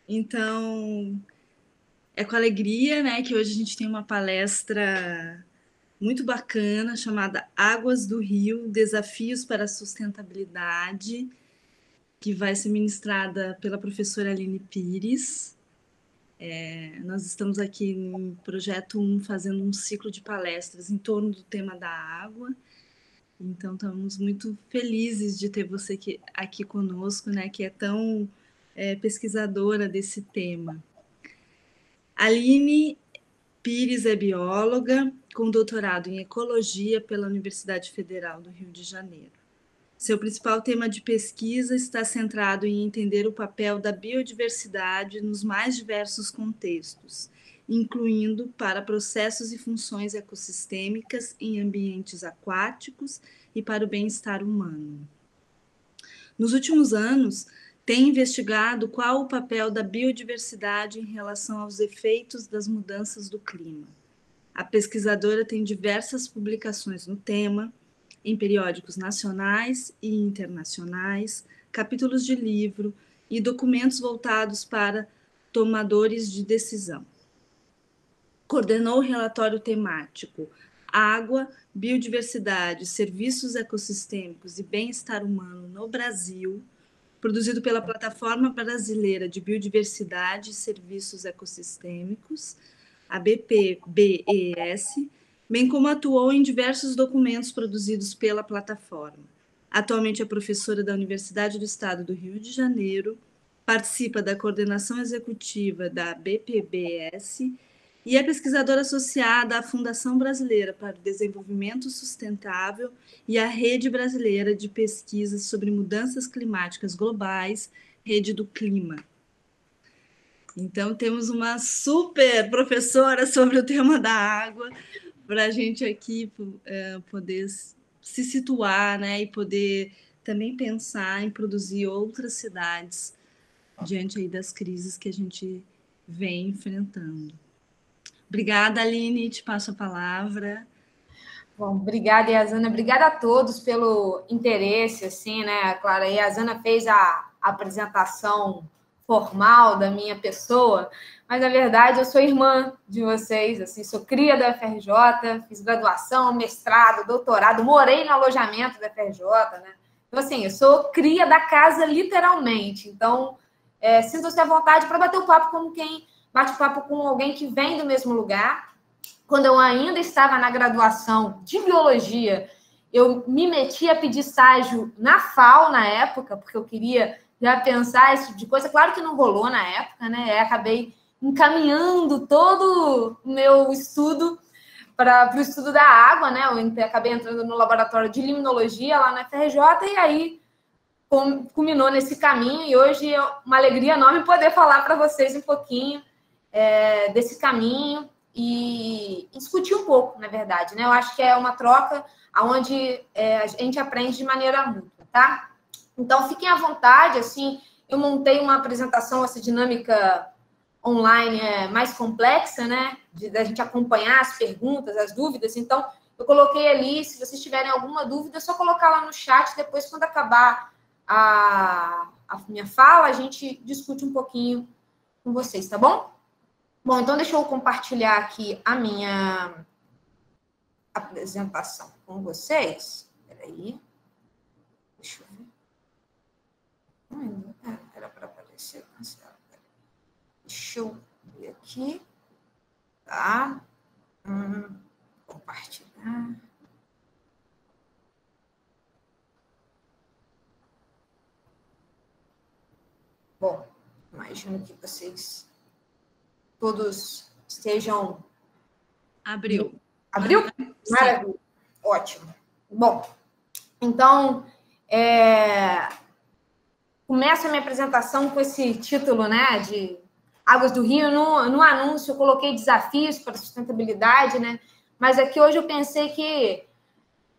Então, é com alegria, né, que hoje a gente tem uma palestra muito bacana chamada Águas do Rio, Desafios para a Sustentabilidade, que vai ser ministrada pela professora Aline Pires. Nós estamos aqui no Projeto 1 fazendo um ciclo de palestras em torno do tema da água. Então, estamos muito felizes de ter você aqui conosco, né, que é tão pesquisadora desse tema. Aline Pires é bióloga com doutorado em ecologia pela Universidade Federal do Rio de Janeiro. Seu principal tema de pesquisa está centrado em entender o papel da biodiversidade nos mais diversos contextos, incluindo para processos e funções ecossistêmicas em ambientes aquáticos e para o bem-estar humano. Nos últimos anos, tem investigado qual o papel da biodiversidade em relação aos efeitos das mudanças do clima. A pesquisadora tem diversas publicações no tema, em periódicos nacionais e internacionais, capítulos de livro e documentos voltados para tomadores de decisão. Coordenou o relatório temático Água, Biodiversidade, Serviços Ecossistêmicos e Bem-Estar Humano no Brasil, produzido pela Plataforma Brasileira de Biodiversidade e Serviços Ecossistêmicos, a BPBES, bem como atuou em diversos documentos produzidos pela plataforma. Atualmente é professora da Universidade do Estado do Rio de Janeiro, participa da coordenação executiva da BPBES e é pesquisadora associada à Fundação Brasileira para o Desenvolvimento Sustentável e à Rede Brasileira de Pesquisas sobre Mudanças Climáticas Globais, Rede do Clima. Então, temos uma super professora sobre o tema da água para a gente aqui poder se situar, né, e poder também pensar em produzir outras cidades diante aí das crises que a gente vem enfrentando. Obrigada, Aline, te passo a palavra. Bom, obrigada, Yazana. Obrigada a todos pelo interesse, assim, né? Claro, a Yazana fez a apresentação formal da minha pessoa, mas, na verdade, eu sou irmã de vocês, assim, sou cria da FRJ, fiz graduação, mestrado, doutorado, morei no alojamento da FRJ, né? Então, assim, eu sou cria da casa, literalmente. Então, sintam-se à vontade para bater o papo como quem bate papo com alguém que vem do mesmo lugar. Quando eu ainda estava na graduação de biologia, eu me meti a pedir estágio na FAO na época, porque eu queria já pensar esse tipo de coisa. Claro que não rolou na época, né? Acabei encaminhando todo o meu estudo para o estudo da água, né? Eu acabei entrando no laboratório de limnologia lá na FRJ e aí culminou nesse caminho. E hoje é uma alegria enorme poder falar para vocês um pouquinho desse caminho e discutir um pouco, na verdade, né? Eu acho que é uma troca onde a gente aprende de maneira mútua, tá? Então, fiquem à vontade, assim, eu montei uma apresentação, essa dinâmica online mais complexa, né? Da gente acompanhar as perguntas, as dúvidas. Então, eu coloquei ali, se vocês tiverem alguma dúvida, é só colocar lá no chat, depois, quando acabar a minha fala, a gente discute um pouquinho com vocês, tá bom? Bom, então deixa eu compartilhar aqui a minha apresentação com vocês. Peraí. Deixa eu ver. Era para aparecer. Deixa eu ver aqui. Tá. Compartilhar. Bom, imagino que vocês todos estejam... Abriu? Maravilha. Ótimo. Bom, então, começo a minha apresentação com esse título, né, de Águas do Rio. No anúncio eu coloquei desafios para a sustentabilidade, né, mas aqui hoje eu pensei que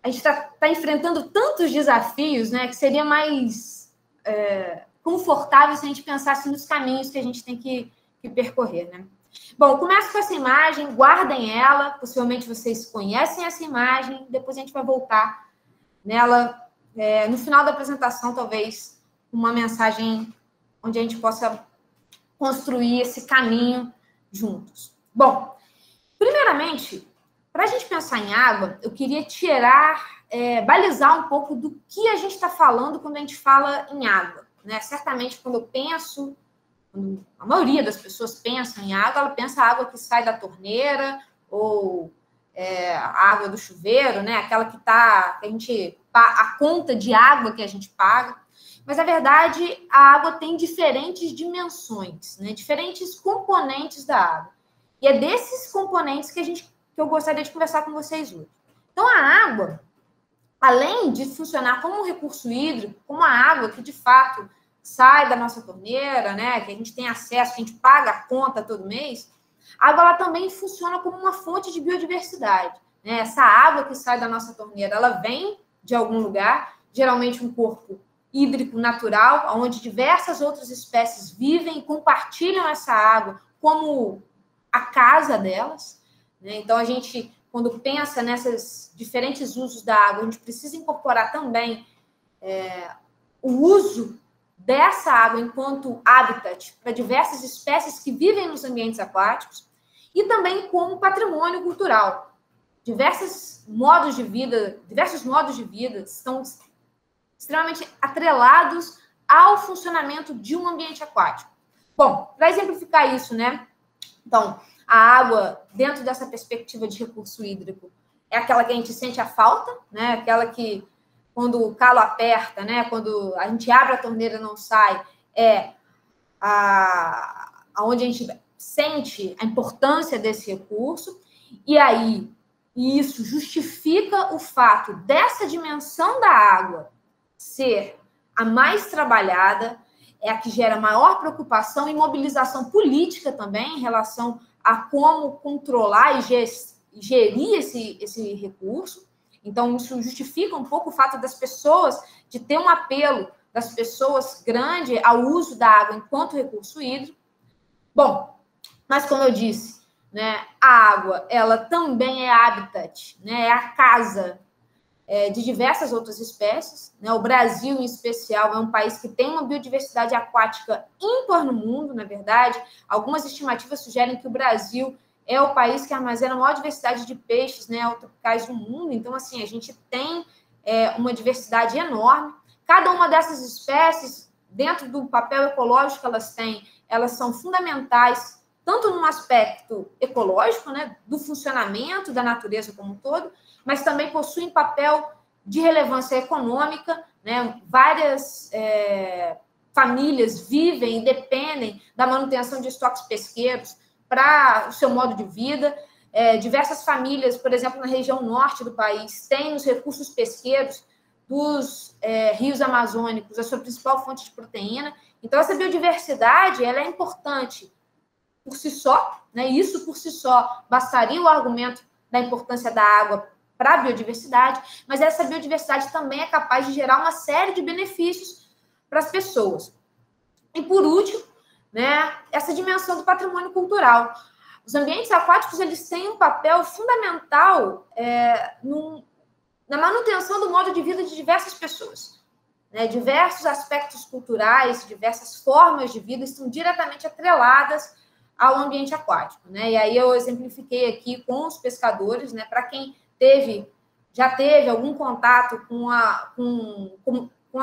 a gente está enfrentando tantos desafios, né, que seria mais confortável se a gente pensasse nos caminhos que a gente tem que percorrer, né. Bom, começo com essa imagem, guardem ela, possivelmente vocês conhecem essa imagem, depois a gente vai voltar nela no final da apresentação, talvez uma mensagem onde a gente possa construir esse caminho juntos. Bom, primeiramente, para a gente pensar em água, eu queria balizar um pouco do que a gente está falando quando a gente fala em água, né? Certamente, quando a maioria das pessoas pensa em água, ela pensa a água que sai da torneira ou a água do chuveiro, né? Aquela a conta de água que a gente paga. Mas, na verdade, a água tem diferentes dimensões, né? Diferentes componentes da água. E é desses componentes que eu gostaria de conversar com vocês hoje. Então, a água, além de funcionar como um recurso hídrico, como a água que, de fato, sai da nossa torneira, né? Que a gente tem acesso, que a gente paga a conta todo mês, a água ela também funciona como uma fonte de biodiversidade, né? Essa água que sai da nossa torneira, ela vem de algum lugar, geralmente um corpo hídrico natural, onde diversas outras espécies vivem e compartilham essa água como a casa delas, né? Então, a gente, quando pensa nesses diferentes usos da água, a gente precisa incorporar também o uso dessa água enquanto habitat para diversas espécies que vivem nos ambientes aquáticos e também como patrimônio cultural. Diversos modos de vida estão extremamente atrelados ao funcionamento de um ambiente aquático. Bom, para exemplificar isso, né? Então, a água, dentro dessa perspectiva de recurso hídrico, é aquela que a gente sente a falta, né? Aquela que, quando o calo aperta, né? Quando a gente abre a torneira e não sai, onde a gente sente a importância desse recurso. E aí, isso justifica o fato dessa dimensão da água ser a mais trabalhada, é a que gera maior preocupação e mobilização política também em relação a como controlar e gerir esse recurso. Então, isso justifica um pouco o fato das pessoas, de ter um apelo das pessoas grande ao uso da água enquanto recurso hídrico. Bom, mas como eu disse, né, a água, ela também é habitat, né, é a casa de diversas outras espécies, né? O Brasil, em especial, é um país que tem uma biodiversidade aquática ímpar no mundo, na verdade. Algumas estimativas sugerem que o Brasil é o país que armazena a maior diversidade de peixes, né, tropicais do mundo. Então, assim, a gente tem uma diversidade enorme. Cada uma dessas espécies, dentro do papel ecológico que elas têm, elas são fundamentais, tanto no aspecto ecológico, né, do funcionamento da natureza como um todo, mas também possuem papel de relevância econômica, né? Várias famílias vivem e dependem da manutenção de estoques pesqueiros para o seu modo de vida. Diversas famílias, por exemplo, na região norte do país, têm os recursos pesqueiros dos rios amazônicos a sua principal fonte de proteína. Então, essa biodiversidade ela é importante por si só, né? Isso por si só bastaria o argumento da importância da água para a biodiversidade, mas essa biodiversidade também é capaz de gerar uma série de benefícios para as pessoas. E, por último, né, essa dimensão do patrimônio cultural. Os ambientes aquáticos eles têm um papel fundamental na manutenção do modo de vida de diversas pessoas. Né? Diversos aspectos culturais, diversas formas de vida estão diretamente atreladas ao ambiente aquático. Né? E aí eu exemplifiquei aqui com os pescadores, né, para quem já teve algum contato com a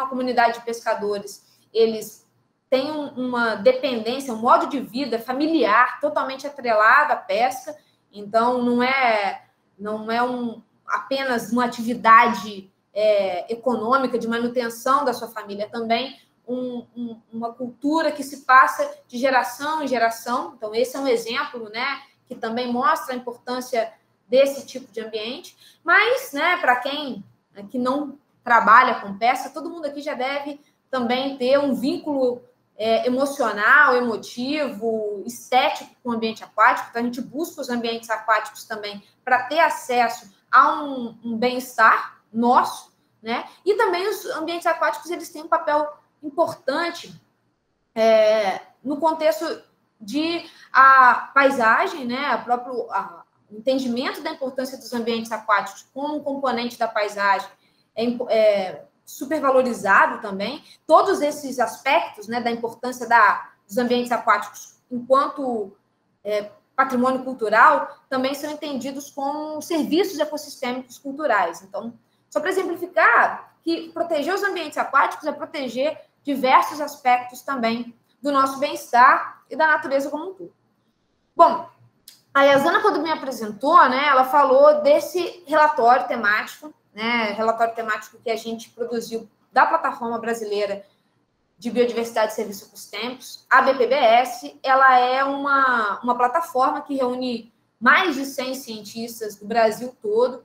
comunidade de pescadores, eles têm uma dependência, um modo de vida familiar totalmente atrelado à pesca, então não é apenas uma atividade econômica de manutenção da sua família, é também uma cultura que se passa de geração em geração. Então, esse é um exemplo, né, que também mostra a importância desse tipo de ambiente, mas, né, para quem que não trabalha com pesca, todo mundo aqui já deve também ter um vínculo emocional, emotivo, estético com o ambiente aquático. Então, a gente busca os ambientes aquáticos também para ter acesso a um bem-estar nosso, né? E também os ambientes aquáticos eles têm um papel importante no contexto de a paisagem, né? O entendimento da importância dos ambientes aquáticos como um componente da paisagem é supervalorizado também. Todos esses aspectos, né, da importância dos ambientes aquáticos enquanto patrimônio cultural também são entendidos como serviços ecossistêmicos culturais. Então, só para exemplificar, que proteger os ambientes aquáticos é proteger diversos aspectos também do nosso bem-estar e da natureza como um todo. Bom, a Yazana, quando me apresentou, né, ela falou desse relatório temático, né, relatório temático que a gente produziu da Plataforma Brasileira de Biodiversidade e Serviços Ecossistêmicos. A BPBS, ela é uma plataforma que reúne mais de 100 cientistas do Brasil todo,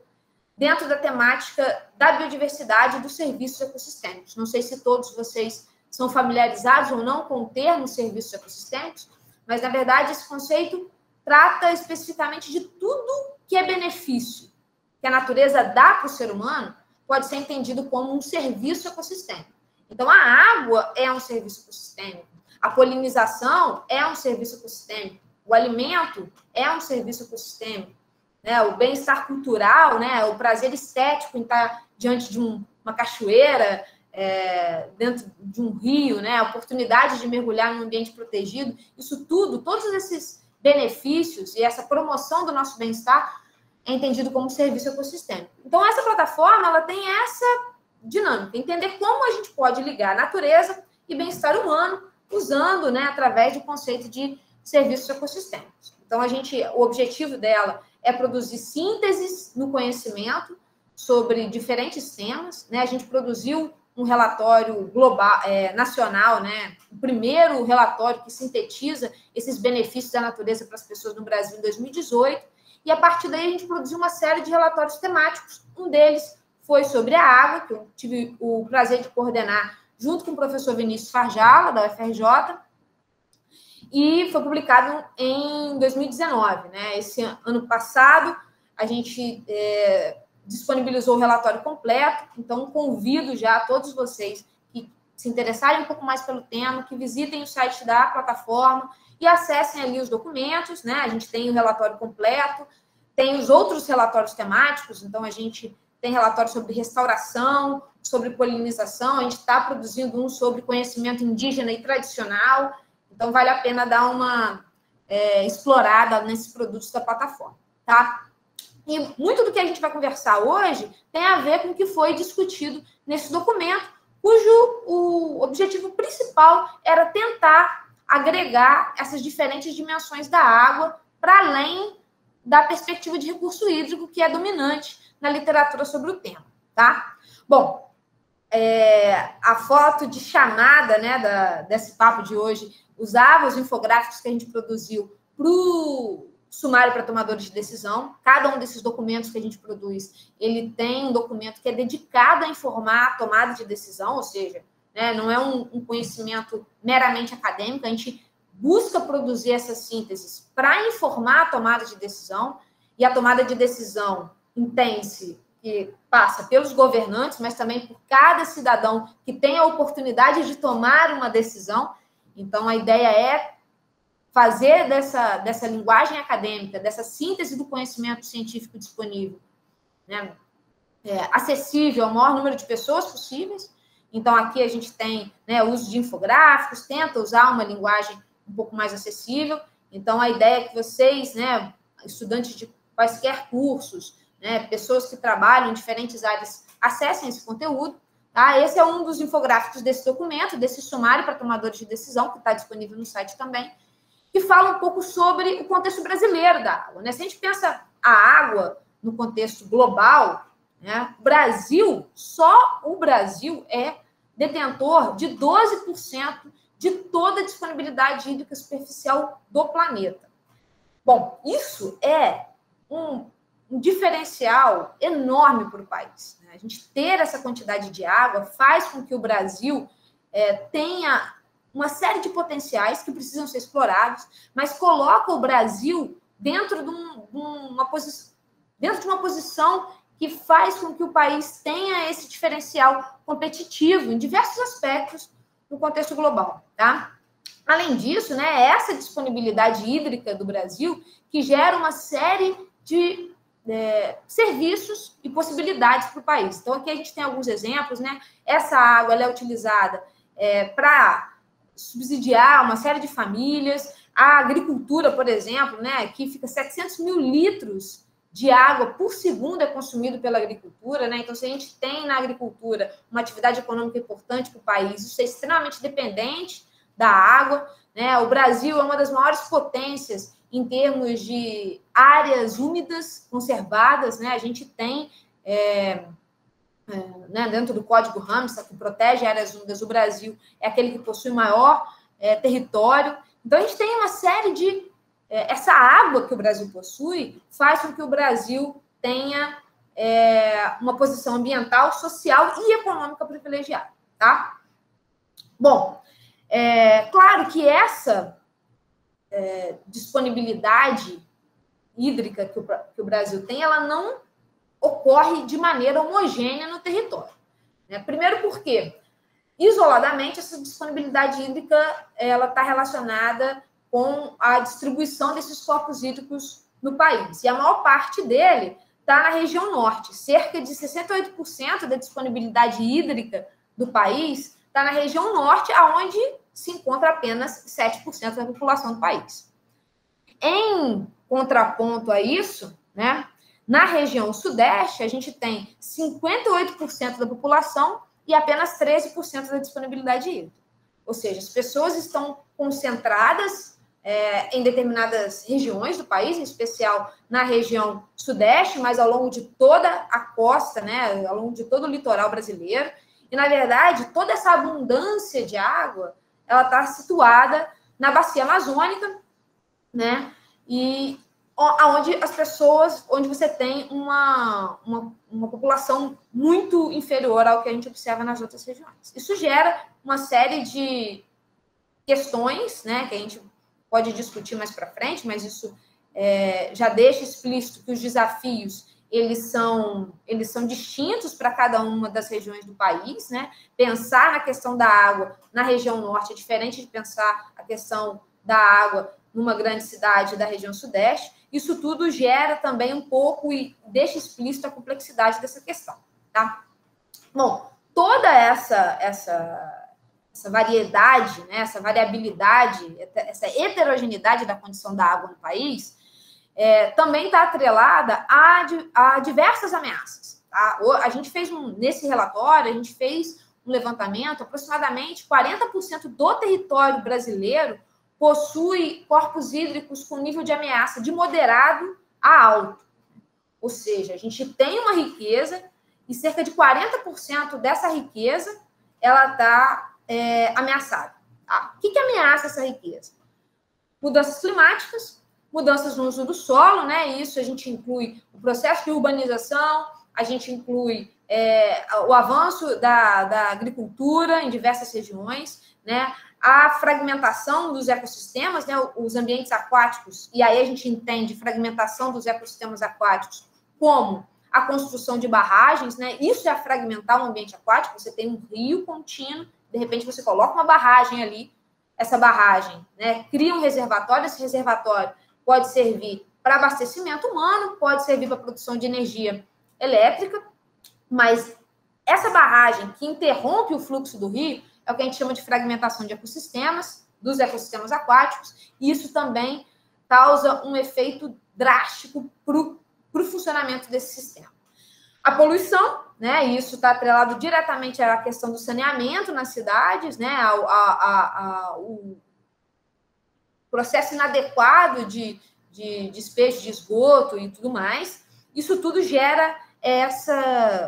dentro da temática da biodiversidade e dos serviços ecossistêmicos. Não sei se todos vocês são familiarizados ou não com o termo serviços ecossistêmicos, mas, na verdade, esse conceito trata especificamente de tudo que é benefício que a natureza dá para o ser humano, pode ser entendido como um serviço ecossistêmico. Então, a água é um serviço ecossistêmico, a polinização é um serviço ecossistêmico, o alimento é um serviço ecossistêmico, né? O bem-estar cultural, né? O prazer estético em estar diante de uma cachoeira, dentro de um rio, né? A oportunidade de mergulhar num ambiente protegido, isso tudo, todos esses benefícios e essa promoção do nosso bem-estar é entendido como serviço ecossistêmico. Então, essa plataforma, ela tem essa dinâmica, entender como a gente pode ligar natureza e bem-estar humano, usando, né, através do conceito de serviços ecossistêmicos. Então, o objetivo dela é produzir sínteses no conhecimento sobre diferentes temas, né? A gente produziu um relatório global, nacional, né? O primeiro relatório que sintetiza esses benefícios da natureza para as pessoas no Brasil em 2018, e a partir daí a gente produziu uma série de relatórios temáticos. Um deles foi sobre a água, que eu tive o prazer de coordenar junto com o professor Vinícius Farjala, da UFRJ, e foi publicado em 2019, né? Esse ano passado, a gente disponibilizou o relatório completo, então convido já todos vocês que se interessarem um pouco mais pelo tema, que visitem o site da plataforma e acessem ali os documentos, né? A gente tem o relatório completo, tem os outros relatórios temáticos, então a gente tem relatório sobre restauração, sobre polinização, a gente está produzindo um sobre conhecimento indígena e tradicional, então vale a pena dar uma explorada nesses produtos da plataforma, tá? E muito do que a gente vai conversar hoje tem a ver com o que foi discutido nesse documento, cujo o objetivo principal era tentar agregar essas diferentes dimensões da água para além da perspectiva de recurso hídrico que é dominante na literatura sobre o tema, tá? Bom, a foto de chamada, né, desse papo de hoje usava os infográficos que a gente produziu para o sumário para tomadores de decisão. Cada um desses documentos que a gente produz, ele tem um documento que é dedicado a informar a tomada de decisão, ou seja, né, não é um conhecimento meramente acadêmico, a gente busca produzir essas sínteses para informar a tomada de decisão, e a tomada de decisão entende-se que passa pelos governantes, mas também por cada cidadão que tem a oportunidade de tomar uma decisão. Então, a ideia é fazer dessa linguagem acadêmica, dessa síntese do conhecimento científico disponível, né, acessível ao maior número de pessoas possíveis. Então, aqui a gente tem, né, o uso de infográficos, tenta usar uma linguagem um pouco mais acessível. Então, a ideia é que vocês, né, estudantes de quaisquer cursos, né, pessoas que trabalham em diferentes áreas, acessem esse conteúdo. Tá? Esse é um dos infográficos desse documento, desse sumário para tomadores de decisão, que está disponível no site também, que fala um pouco sobre o contexto brasileiro da água, né? Se a gente pensa a água no contexto global, né, só o Brasil é detentor de 12% de toda a disponibilidade hídrica superficial do planeta. Bom, isso é um diferencial enorme para o país, né? A gente ter essa quantidade de água faz com que o Brasil tenha uma série de potenciais que precisam ser explorados, mas coloca o Brasil dentro de uma posição que faz com que o país tenha esse diferencial competitivo em diversos aspectos no contexto global, tá? Além disso, né, é essa disponibilidade hídrica do Brasil que gera uma série de serviços e possibilidades para o país. Então, aqui a gente tem alguns exemplos, né? Essa água ela é utilizada para subsidiar uma série de famílias. A agricultura, por exemplo, né, aqui fica 700 mil litros de água por segundo é consumido pela agricultura, né? Então, se a gente tem na agricultura uma atividade econômica importante para o país, isso é extremamente dependente da água, né? O Brasil é uma das maiores potências em termos de áreas úmidas conservadas, né? A gente tem, né, dentro do Código Ramsar, que protege áreas úmidas, o Brasil é aquele que possui maior território. Então, a gente tem uma série de... essa água que o Brasil possui faz com que o Brasil tenha uma posição ambiental, social e econômica privilegiada, tá? Bom, claro que essa disponibilidade hídrica que o Brasil tem, ela não ocorre de maneira homogênea no território, né? Primeiro porque, isoladamente, essa disponibilidade hídrica ela está relacionada com a distribuição desses corpos hídricos no país. E a maior parte dele está na região norte. Cerca de 68% da disponibilidade hídrica do país está na região norte, onde se encontra apenas 7% da população do país. Em contraponto a isso, né, na região sudeste, a gente tem 58% da população e apenas 13% da disponibilidade hídrica. Ou seja, as pessoas estão concentradas em determinadas regiões do país, em especial na região sudeste, mas ao longo de toda a costa, né, ao longo de todo o litoral brasileiro. E, na verdade, toda essa abundância de água, ela está situada na bacia amazônica, né, e onde as pessoas, onde você tem uma população muito inferior ao que a gente observa nas outras regiões. Isso gera uma série de questões, né, que a gente pode discutir mais para frente, mas isso já deixa explícito que os desafios eles são distintos para cada uma das regiões do país, né? Pensar na questão da água na região norte é diferente de pensar a questão da água numa grande cidade da região sudeste. Isso tudo gera também um pouco e deixa explícito a complexidade dessa questão, tá? Bom, toda essa variedade, né, essa variabilidade, essa heterogeneidade da condição da água no país também está atrelada a diversas ameaças. Tá? A gente fez nesse relatório, a gente fez um levantamento, aproximadamente 40% do território brasileiro possui corpos hídricos com nível de ameaça de moderado a alto. Ou seja, a gente tem uma riqueza e cerca de 40% dessa riqueza ela está ameaçada. Tá? O que ameaça essa riqueza? Mudanças climáticas, mudanças no uso do solo, né? Isso a gente inclui o processo de urbanização, a gente inclui o avanço da agricultura em diversas regiões, né? A fragmentação dos ecossistemas, né? Os ambientes aquáticos, e aí a gente entende fragmentação dos ecossistemas aquáticos como a construção de barragens, né? Isso é fragmentar o ambiente aquático. Você tem um rio contínuo, de repente você coloca uma barragem ali, essa barragem, né, cria um reservatório, esse reservatório pode servir para abastecimento humano, pode servir para produção de energia elétrica, mas essa barragem que interrompe o fluxo do rio é o que a gente chama de fragmentação de ecossistemas, dos ecossistemas aquáticos, e isso também causa um efeito drástico para o funcionamento desse sistema. A poluição, né, isso está atrelado diretamente à questão do saneamento nas cidades, né, o processo inadequado de despejo de esgoto e tudo mais. Isso tudo gera esse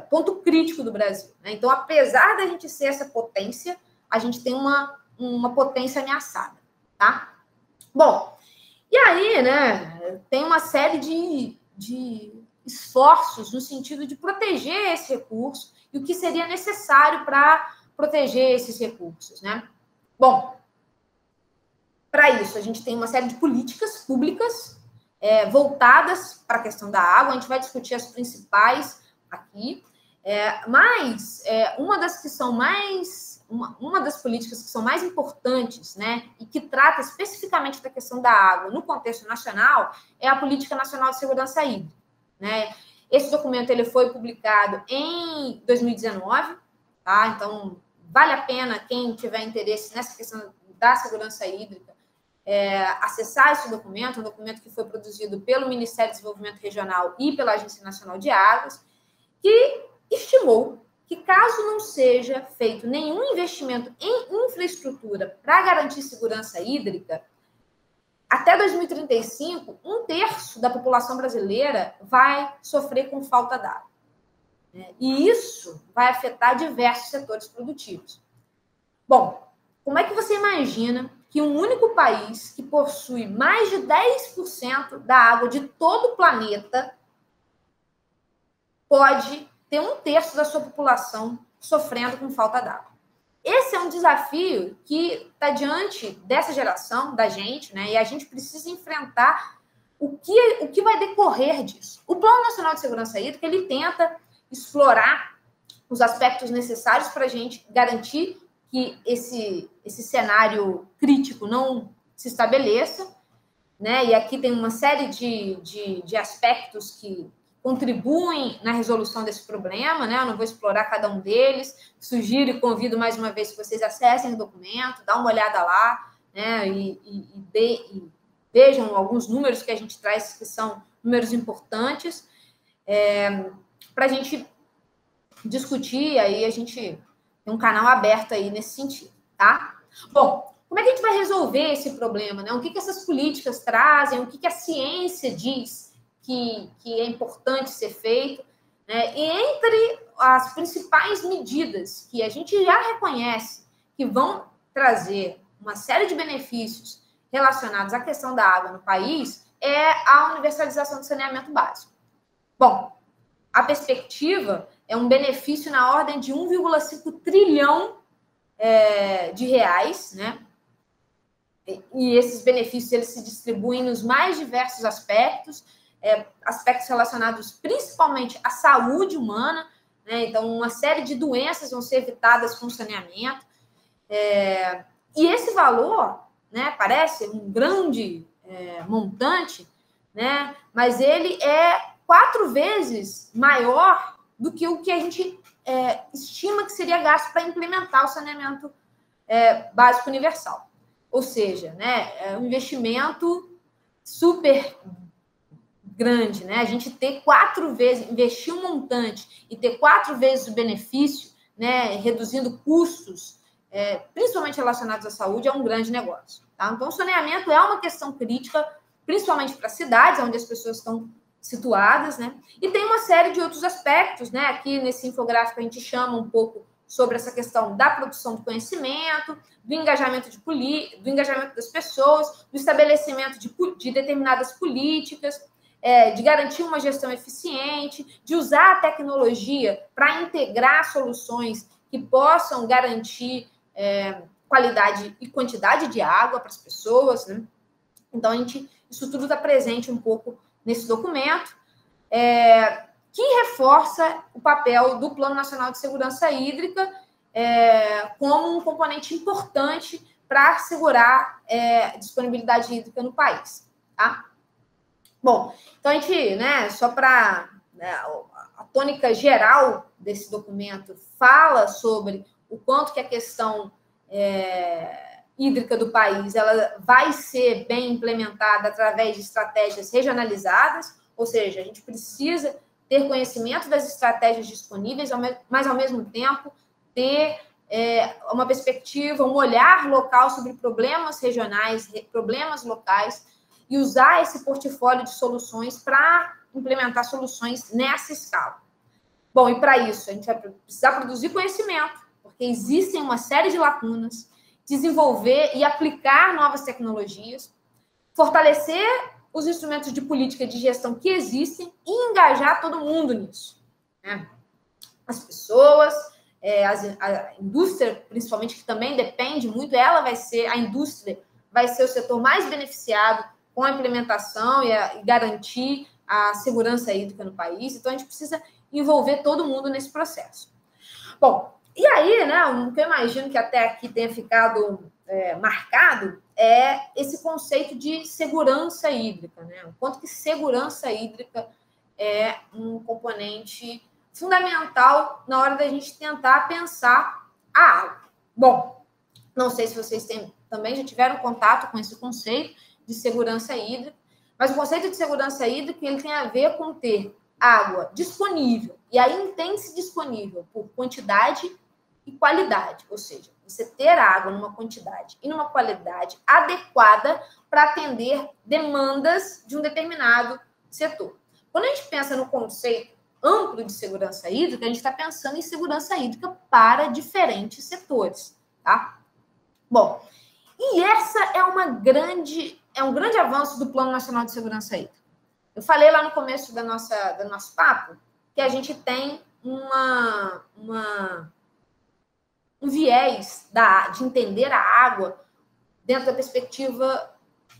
ponto crítico do Brasil, né? Então, apesar da gente ser essa potência, a gente tem uma potência ameaçada, tá? Bom, e aí, né, tem uma série de esforços no sentido de proteger esse recurso e o que seria necessário para proteger esses recursos, né? Bom, para isso, a gente tem uma série de políticas públicas voltadas para a questão da água. A gente vai discutir as principais aqui, mas uma das políticas que são mais importantes, né, e que trata especificamente da questão da água no contexto nacional é a Política Nacional de Segurança Hídrica, né? Esse documento ele foi publicado em 2019, tá? Então vale a pena quem tiver interesse nessa questão da segurança hídrica, acessar esse documento, um documento que foi produzido pelo Ministério do Desenvolvimento Regional e pela Agência Nacional de Águas, que estimou que, caso não seja feito nenhum investimento em infraestrutura para garantir segurança hídrica, até 2035, 1/3 da população brasileira vai sofrer com falta d'água. E isso vai afetar diversos setores produtivos. Bom, como é que você imagina que um único país que possui mais de 10% da água de todo o planeta pode ter 1/3 da sua população sofrendo com falta d'água? Esse é um desafio que está diante dessa geração, da gente, né? E a gente precisa enfrentar o que vai decorrer disso. O Plano Nacional de Segurança Hídrica, ele tenta explorar os aspectos necessários para a gente garantir que esse cenário crítico não se estabeleça, né? E aqui tem uma série de aspectos que contribuem na resolução desse problema, né? Eu não vou explorar cada um deles. Sugiro e convido mais uma vez que vocês acessem o documento, dá uma olhada lá, né? E vejam alguns números que a gente traz, que são números importantes, para a gente discutir. Aí a gente tem um canal aberto aí nesse sentido, tá? Bom, como é que a gente vai resolver esse problema, né? O que essas políticas trazem, o que a ciência diz que é importante ser feito, né? E entre as principais medidas que a gente já reconhece que vão trazer uma série de benefícios relacionados à questão da água no país é a universalização do saneamento básico. Bom, a perspectiva é um benefício na ordem de 1,5 trilhão de reais, né? E esses benefícios eles se distribuem nos mais diversos aspectos, aspectos relacionados principalmente à saúde humana, né? Então, uma série de doenças vão ser evitadas com o saneamento. E esse valor, né, parece um grande montante, né? Mas ele é 4 vezes maior do que o que a gente estima que seria gasto para implementar o saneamento básico universal. Ou seja, né, é um investimento super grande, né? A gente ter 4 vezes, investir um montante e ter 4 vezes o benefício, né, reduzindo custos, principalmente relacionados à saúde, é um grande negócio. Tá? Então, o saneamento é uma questão crítica, principalmente para cidades, onde as pessoas estão situadas, né? E tem uma série de outros aspectos, né? Aqui nesse infográfico a gente chama um pouco sobre essa questão da produção do conhecimento, do engajamento do engajamento das pessoas, do estabelecimento de determinadas políticas, de garantir uma gestão eficiente, de usar a tecnologia para integrar soluções que possam garantir qualidade e quantidade de água para as pessoas, né? Então, isso tudo está presente um pouco nesse documento, que reforça o papel do Plano Nacional de Segurança Hídrica como um componente importante para assegurar a disponibilidade hídrica no país. Tá? Bom, então a gente, né, só para a tônica geral desse documento fala sobre o quanto que a questão hídrica do país ela vai ser bem implementada através de estratégias regionalizadas, ou seja, a gente precisa ter conhecimento das estratégias disponíveis, mas ao mesmo tempo ter uma perspectiva, um olhar local sobre problemas regionais, problemas locais, e usar esse portfólio de soluções para implementar soluções nessa escala. Bom, e para isso, a gente vai precisar produzir conhecimento, porque existem uma série de lacunas, desenvolver e aplicar novas tecnologias, fortalecer os instrumentos de política de gestão que existem e engajar todo mundo nisso, né? As pessoas, a indústria, principalmente, que também depende muito, a indústria vai ser o setor mais beneficiado com a implementação e garantir a segurança hídrica no país. Então, a gente precisa envolver todo mundo nesse processo. Bom, e aí, né, o que eu imagino que até aqui tenha ficado marcado é esse conceito de segurança hídrica, né? O quanto que segurança hídrica é um componente fundamental na hora da gente tentar pensar a água. Bom, não sei se vocês têm também já tiveram contato com esse conceito de segurança hídrica, mas o conceito de segurança hídrica ele tem a ver com ter água disponível, e aí entende-se disponível por quantidade e qualidade, ou seja, você ter água numa quantidade e numa qualidade adequada para atender demandas de um determinado setor. Quando a gente pensa no conceito amplo de segurança hídrica, a gente está pensando em segurança hídrica para diferentes setores, tá? Bom, e essa é um grande avanço do Plano Nacional de Segurança Hídrica. Eu falei lá no começo do nosso papo que a gente tem um viés de entender a água dentro da perspectiva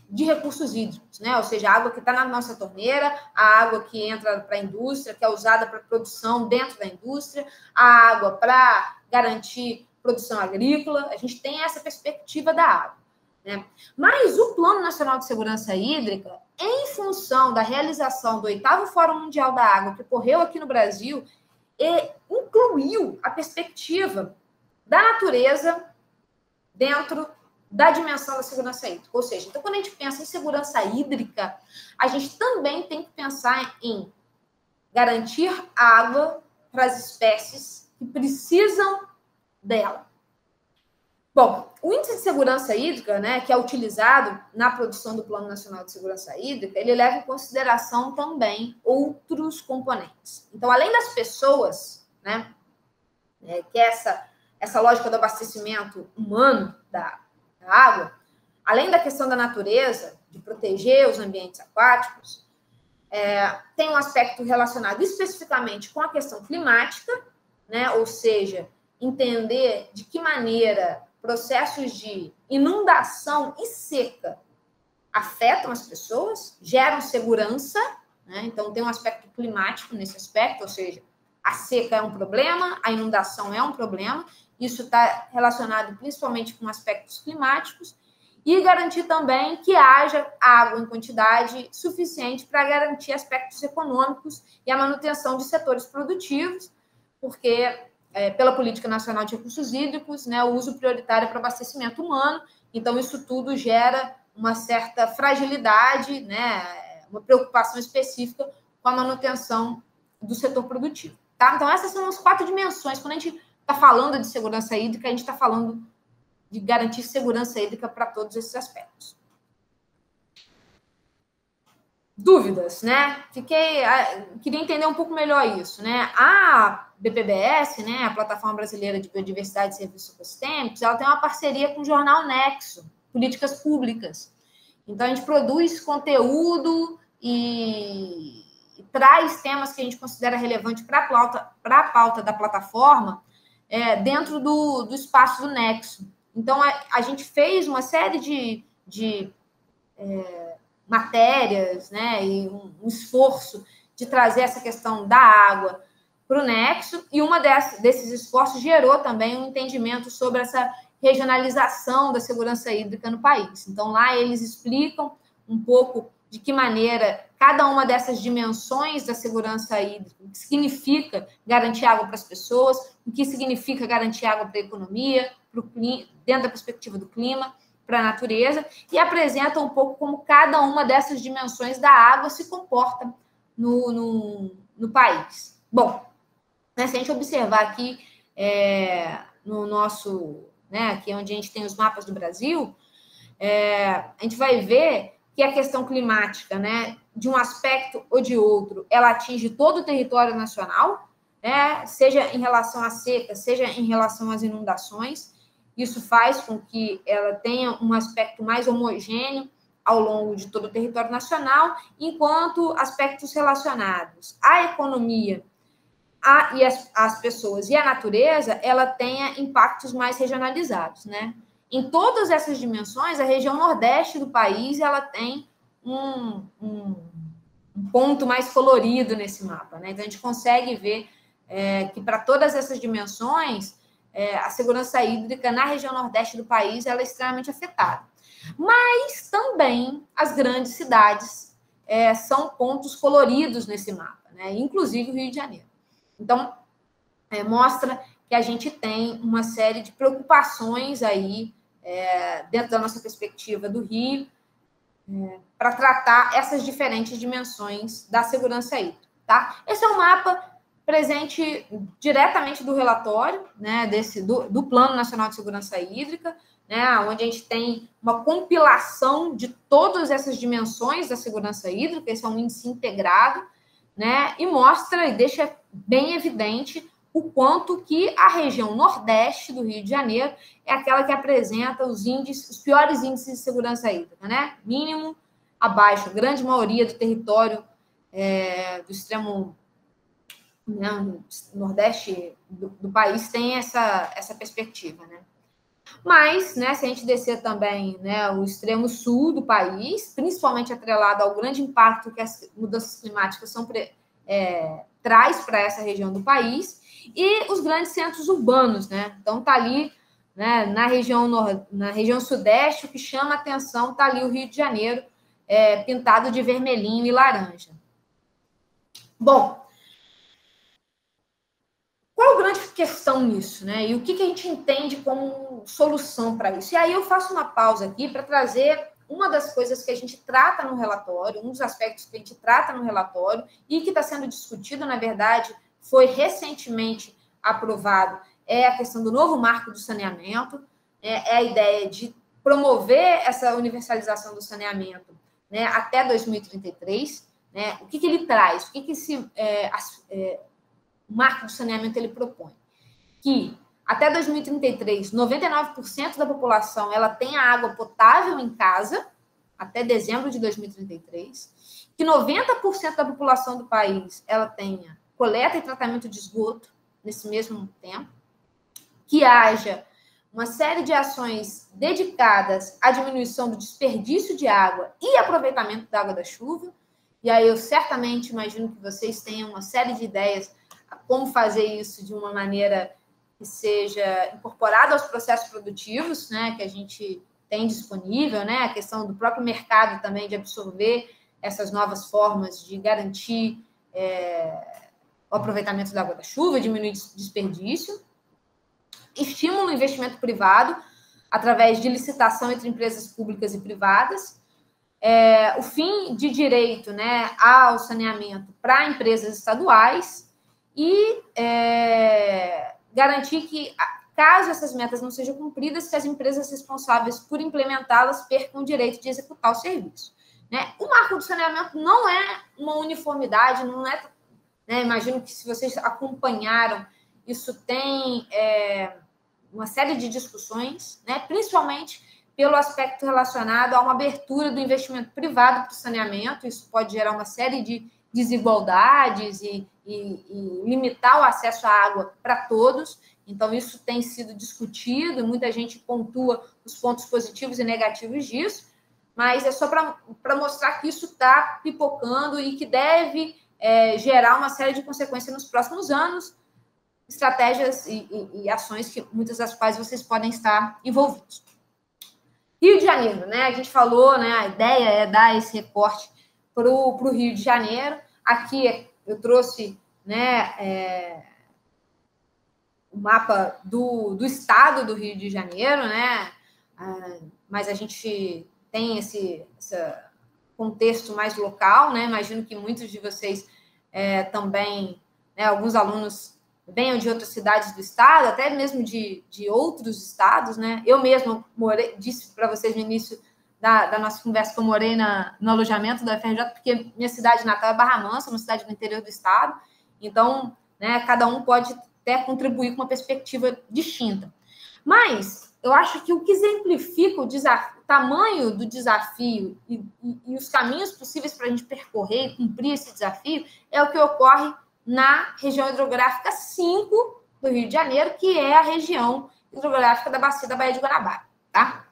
de recursos hídricos, né? Ou seja, a água que está na nossa torneira, a água que entra para a indústria, que é usada para produção dentro da indústria, a água para garantir produção agrícola. A gente tem essa perspectiva da água, né? Mas o Plano Nacional de Segurança Hídrica, em função da realização do 8º Fórum Mundial da Água, que ocorreu aqui no Brasil, incluiu a perspectiva da natureza dentro da dimensão da segurança hídrica. Ou seja, então, quando a gente pensa em segurança hídrica, a gente também tem que pensar em garantir água para as espécies que precisam dela. Bom, o índice de segurança hídrica, né, que é utilizado na produção do Plano Nacional de Segurança Hídrica, ele leva em consideração também outros componentes. Então, além das pessoas, né, que é essa lógica do abastecimento humano da água, além da questão da natureza, de proteger os ambientes aquáticos, tem um aspecto relacionado especificamente com a questão climática, né? Ou seja, entender de que maneira processos de inundação e seca afetam as pessoas, geram segurança, né? Então tem um aspecto climático nesse aspecto, ou seja, a seca é um problema, a inundação é um problema, isso está relacionado principalmente com aspectos climáticos, e garantir também que haja água em quantidade suficiente para garantir aspectos econômicos e a manutenção de setores produtivos, porque, pela Política Nacional de Recursos Hídricos, né, o uso prioritário para abastecimento humano, então isso tudo gera uma certa fragilidade, né, uma preocupação específica com a manutenção do setor produtivo. Tá? Então, essas são as 4 dimensões. Quando a gente está falando de segurança hídrica, a gente está falando de garantir segurança hídrica para todos esses aspectos. Dúvidas, né? Queria entender um pouco melhor isso, né? A BPBS, né, a Plataforma Brasileira de Biodiversidade e Serviços Ecossistêmicos, ela tem uma parceria com o jornal Nexo, Políticas Públicas. Então, a gente produz conteúdo e traz temas que a gente considera relevante para a pauta da plataforma dentro do espaço do Nexo. Então, a gente fez uma série de matérias, né, e um esforço de trazer essa questão da água para o Nexo, e desses esforços gerou também um entendimento sobre essa regionalização da segurança hídrica no país. Então, lá eles explicam um pouco de que maneira cada uma dessas dimensões da segurança hídrica, o que significa garantir água para as pessoas, o que significa garantir água para a economia, dentro da perspectiva do clima, para a natureza, e apresenta um pouco como cada uma dessas dimensões da água se comporta no país. Bom, né, se a gente observar aqui no nosso, né, aqui onde a gente tem os mapas do Brasil, a gente vai ver que a questão climática, né, de um aspecto ou de outro, ela atinge todo o território nacional, né, seja em relação à seca, seja em relação às inundações. Isso faz com que ela tenha um aspecto mais homogêneo ao longo de todo o território nacional, enquanto aspectos relacionados à economia e as pessoas e à natureza, ela tenha impactos mais regionalizados, né? Em todas essas dimensões, a região nordeste do país ela tem um ponto mais colorido nesse mapa, né? Então, a gente consegue ver que para todas essas dimensões, a segurança hídrica na região nordeste do país ela é extremamente afetada. Mas também as grandes cidades são pontos coloridos nesse mapa, né? Inclusive o Rio de Janeiro. Então, mostra que a gente tem uma série de preocupações aí dentro da nossa perspectiva do Rio, para tratar essas diferentes dimensões da segurança hídrica. Tá? Esse é um mapa presente diretamente do relatório, né, do Plano Nacional de Segurança Hídrica, né, onde a gente tem uma compilação de todas essas dimensões da segurança hídrica. Esse é um índice integrado, né, e mostra e deixa bem evidente o quanto que a região nordeste do Rio de Janeiro é aquela que apresenta os piores índices de segurança hídrica, né? Mínimo, abaixo, a grande maioria do território do extremo, né, nordeste do país tem essa perspectiva, né? Mas, né, se a gente descer também, né, o extremo sul do país, principalmente atrelado ao grande impacto que as mudanças climáticas traz para essa região do país, e os grandes centros urbanos, né? Então tá ali, né, na região sudeste, o que chama a atenção tá ali o Rio de Janeiro, pintado de vermelhinho e laranja. Bom, qual a grande questão nisso, né? E o que a gente entende como solução para isso? E aí eu faço uma pausa aqui para trazer uma das coisas que a gente trata no relatório, um dos aspectos que a gente trata no relatório e que está sendo discutido, na verdade, foi recentemente aprovado, é a questão do novo marco do saneamento, é a ideia de promover essa universalização do saneamento, né, até 2033, né? O que ele traz? O que o marco do saneamento ele propõe? Que até 2033, 99% da população ela tenha água potável em casa, até dezembro de 2033, que 90% da população do país ela tenha coleta e tratamento de esgoto nesse mesmo tempo, que haja uma série de ações dedicadas à diminuição do desperdício de água e aproveitamento da água da chuva. E aí eu certamente imagino que vocês tenham uma série de ideias a como fazer isso de uma maneira que seja incorporada aos processos produtivos, né, que a gente tem disponível, né, a questão do próprio mercado também de absorver essas novas formas de garantir o aproveitamento da água da chuva, diminuir desperdício, estímulo ao investimento privado através de licitação entre empresas públicas e privadas, o fim de direito, né, ao saneamento para empresas estaduais e garantir que, caso essas metas não sejam cumpridas, que as empresas responsáveis por implementá-las percam o direito de executar o serviço. Né? O marco do saneamento não é uma uniformidade, não é, né, imagino que se vocês acompanharam, isso tem uma série de discussões, né, principalmente pelo aspecto relacionado a uma abertura do investimento privado para o saneamento. Isso pode gerar uma série de desigualdades e limitar o acesso à água para todos. Então, isso tem sido discutido, muita gente pontua os pontos positivos e negativos disso, mas é só para mostrar que isso está pipocando e que deve gerar uma série de consequências nos próximos anos, estratégias e ações que muitas das quais vocês podem estar envolvidos. Rio de Janeiro, né? A gente falou, né? A ideia é dar esse recorte para o Rio de Janeiro. Aqui eu trouxe, né, o mapa do estado do Rio de Janeiro, né? Mas a gente tem esse contexto mais local, né? Imagino que muitos de vocês também, né, alguns alunos venham de outras cidades do estado, até mesmo de outros estados, né? Eu mesma disse para vocês no início da nossa conversa que eu morei no alojamento da FRJ, porque minha cidade natal é Barra Mansa, uma cidade do interior do estado. Então, né, cada um pode até contribuir com uma perspectiva distinta. Mas eu acho que o que exemplifica o tamanho do desafio e os caminhos possíveis para a gente percorrer e cumprir esse desafio é o que ocorre na região hidrográfica 5 do Rio de Janeiro, que é a região hidrográfica da Bacia da Baía de Guanabara, tá?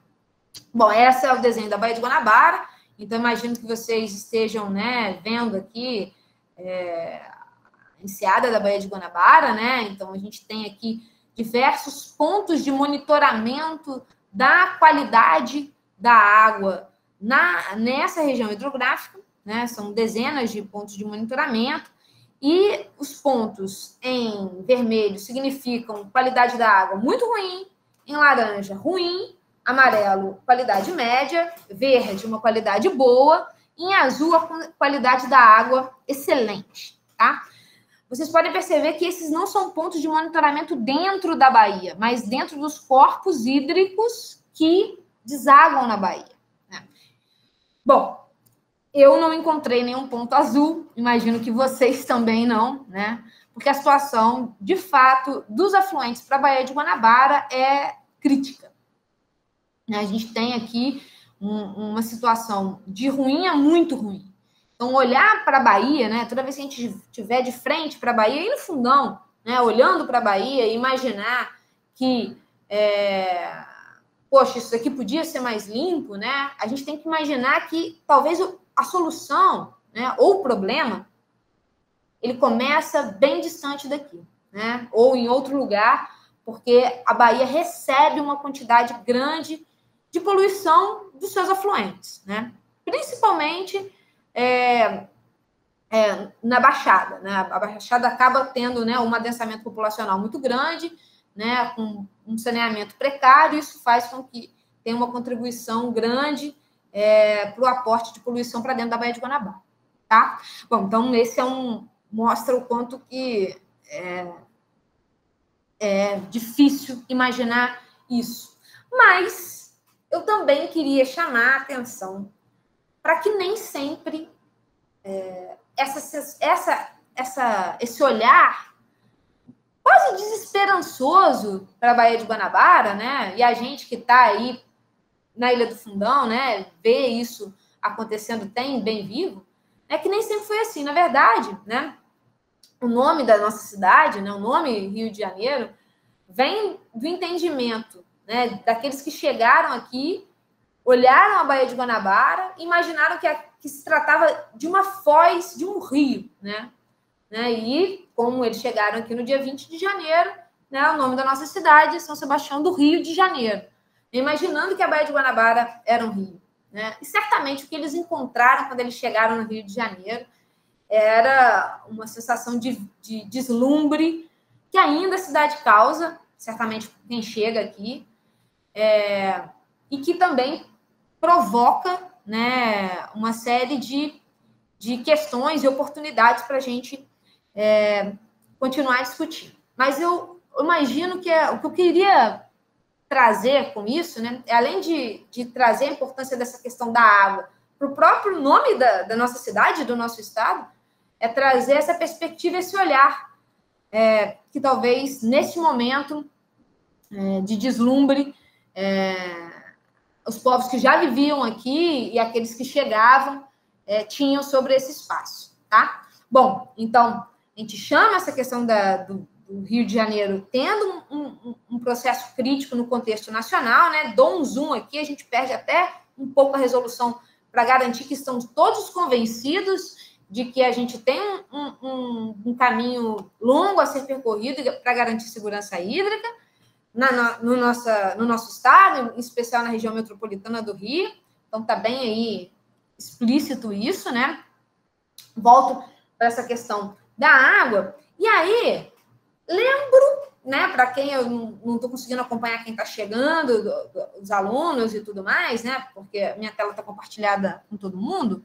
Bom, esse é o desenho da Baía de Guanabara, então imagino que vocês estejam, né, vendo aqui a enseada da Baía de Guanabara, né? Então a gente tem aqui diversos pontos de monitoramento da qualidade da água nessa região hidrográfica, né? São dezenas de pontos de monitoramento. E os pontos em vermelho significam qualidade da água muito ruim, em laranja ruim, amarelo, qualidade média, verde, uma qualidade boa, em azul, a qualidade da água excelente, tá? Vocês podem perceber que esses não são pontos de monitoramento dentro da Bahia, mas dentro dos corpos hídricos que desaguam na Bahia, né? Bom, eu não encontrei nenhum ponto azul, imagino que vocês também não, né? Porque a situação, de fato, dos afluentes para a Baía de Guanabara é crítica. A gente tem aqui uma situação de ruim a muito ruim. Então, olhar para a Bahia, né? Toda vez que a gente estiver de frente para a Bahia, e no fundão, né? Olhando para a Bahia, imaginar que, poxa, isso aqui podia ser mais limpo, né? A gente tem que imaginar que talvez a solução, né? Ou o problema, ele começa bem distante daqui, né? Ou em outro lugar, porque a Bahia recebe uma quantidade grande de poluição dos seus afluentes, né? Principalmente na Baixada, né? A Baixada acaba tendo, né, um adensamento populacional muito grande, né, com um saneamento precário, isso faz com que tenha uma contribuição grande para o aporte de poluição para dentro da Baía de Guanabara, tá? Bom, então esse mostra o quanto que é difícil imaginar isso. Mas eu também queria chamar a atenção para que nem sempre esse olhar quase desesperançoso para a Baía de Guanabara, né? E a gente que está aí na Ilha do Fundão, né, vê isso acontecendo bem vivo, é que nem sempre foi assim. Na verdade, né, o nome da nossa cidade, né, o nome Rio de Janeiro, vem do entendimento, né, daqueles que chegaram aqui, olharam a Baía de Guanabara e imaginaram que se tratava de uma foz de um rio, né? E como eles chegaram aqui no dia 20 de janeiro, né, o nome da nossa cidade é São Sebastião do Rio de Janeiro, imaginando que a Baía de Guanabara era um rio, né? E certamente o que eles encontraram quando eles chegaram no Rio de Janeiro era uma sensação de deslumbre que ainda a cidade causa, certamente quem chega aqui, e que também provoca, né, uma série de questões e oportunidades para a gente continuar a discutir. Mas eu imagino que o que eu queria trazer com isso, né, além de trazer a importância dessa questão da água para o próprio nome da nossa cidade, do nosso estado, é trazer essa perspectiva, esse olhar que talvez nesse momento de deslumbre, os povos que já viviam aqui e aqueles que chegavam tinham sobre esse espaço, tá? Bom, então, a gente chama essa questão do Rio de Janeiro tendo um processo crítico no contexto nacional, né? Dou um zoom aqui, a gente perde até um pouco a resolução para garantir que estamos todos convencidos de que a gente tem um caminho longo a ser percorrido para garantir segurança hídrica no nosso estado, em especial na região metropolitana do Rio. Então, está bem aí explícito isso, né? Volto para essa questão da água. E aí, lembro, né, para quem eu não estou conseguindo acompanhar quem está chegando, os alunos e tudo mais, né, porque minha tela está compartilhada com todo mundo,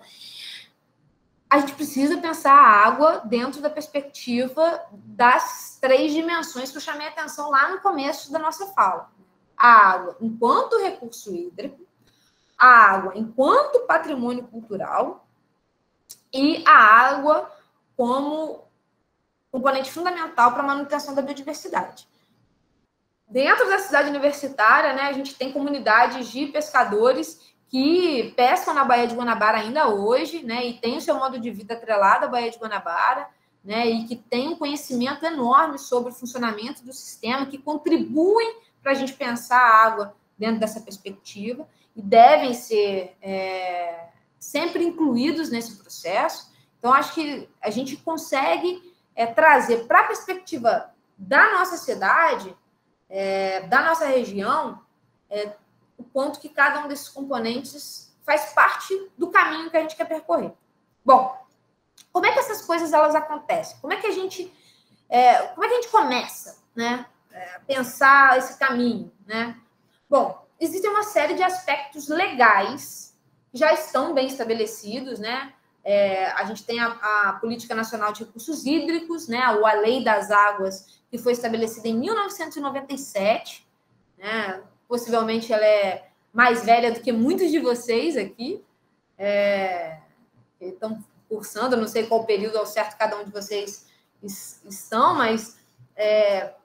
a gente precisa pensar a água dentro da perspectiva das 3 dimensões que eu chamei a atenção lá no começo da nossa fala. A água enquanto recurso hídrico, a água enquanto patrimônio cultural e a água como componente fundamental para a manutenção da biodiversidade. Dentro da cidade universitária, né, a gente tem comunidades de pescadores que pescam na Baía de Guanabara ainda hoje, né, e tem o seu modo de vida atrelado à Baía de Guanabara, né, e que tem um conhecimento enorme sobre o funcionamento do sistema, que contribuem para a gente pensar a água dentro dessa perspectiva e devem ser sempre incluídos nesse processo. Então, acho que a gente consegue trazer para a perspectiva da nossa cidade, da nossa região, o quanto que cada um desses componentes faz parte do caminho que a gente quer percorrer. Bom, como é que essas coisas elas acontecem? Como é que a gente começa, né, a pensar esse caminho, né? Bom, existem uma série de aspectos legais que já estão bem estabelecidos, né? A gente tem a Política Nacional de Recursos Hídricos, né? Ou a Lei das Águas, que foi estabelecida em 1997, né? Possivelmente ela é mais velha do que muitos de vocês aqui, estão cursando, eu não sei qual período ao certo cada um de vocês estão, mas é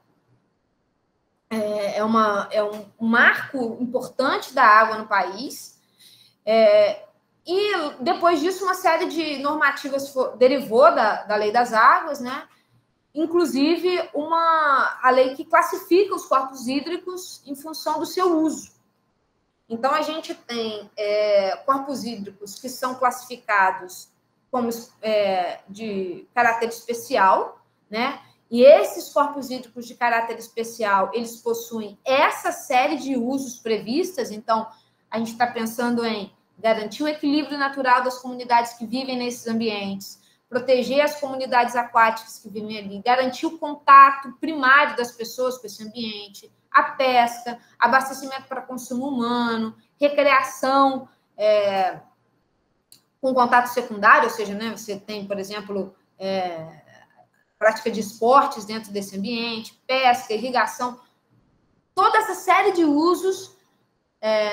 um marco importante da água no país. E depois disso, uma série de normativas derivou da Lei das Águas, né? Inclusive a lei que classifica os corpos hídricos em função do seu uso. Então, a gente tem corpos hídricos que são classificados como de caráter especial, né? E esses corpos hídricos de caráter especial, eles possuem essa série de usos previstas. Então, a gente está pensando em garantir o equilíbrio natural das comunidades que vivem nesses ambientes, proteger as comunidades aquáticas que vivem ali, garantir o contato primário das pessoas com esse ambiente, a pesca, abastecimento para consumo humano, recreação com contato secundário, ou seja, né, você tem, por exemplo, prática de esportes dentro desse ambiente, pesca, irrigação, toda essa série de usos,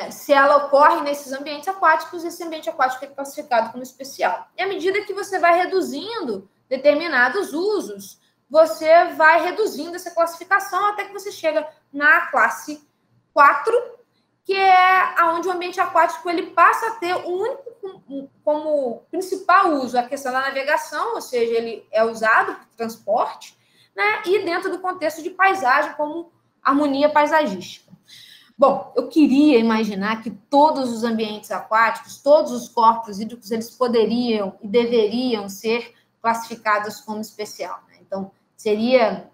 se ela ocorre nesses ambientes aquáticos, esse ambiente aquático é classificado como especial. E à medida que você vai reduzindo determinados usos, você vai reduzindo essa classificação até que você chega na classe 4, que é onde o ambiente aquático ele passa a ter o único como principal uso a questão da navegação, ou seja, ele é usado para transporte, né? E dentro do contexto de paisagem, como harmonia paisagística. Bom, eu queria imaginar que todos os ambientes aquáticos, todos os corpos hídricos, eles poderiam e deveriam ser classificados como especial, né? Então, seria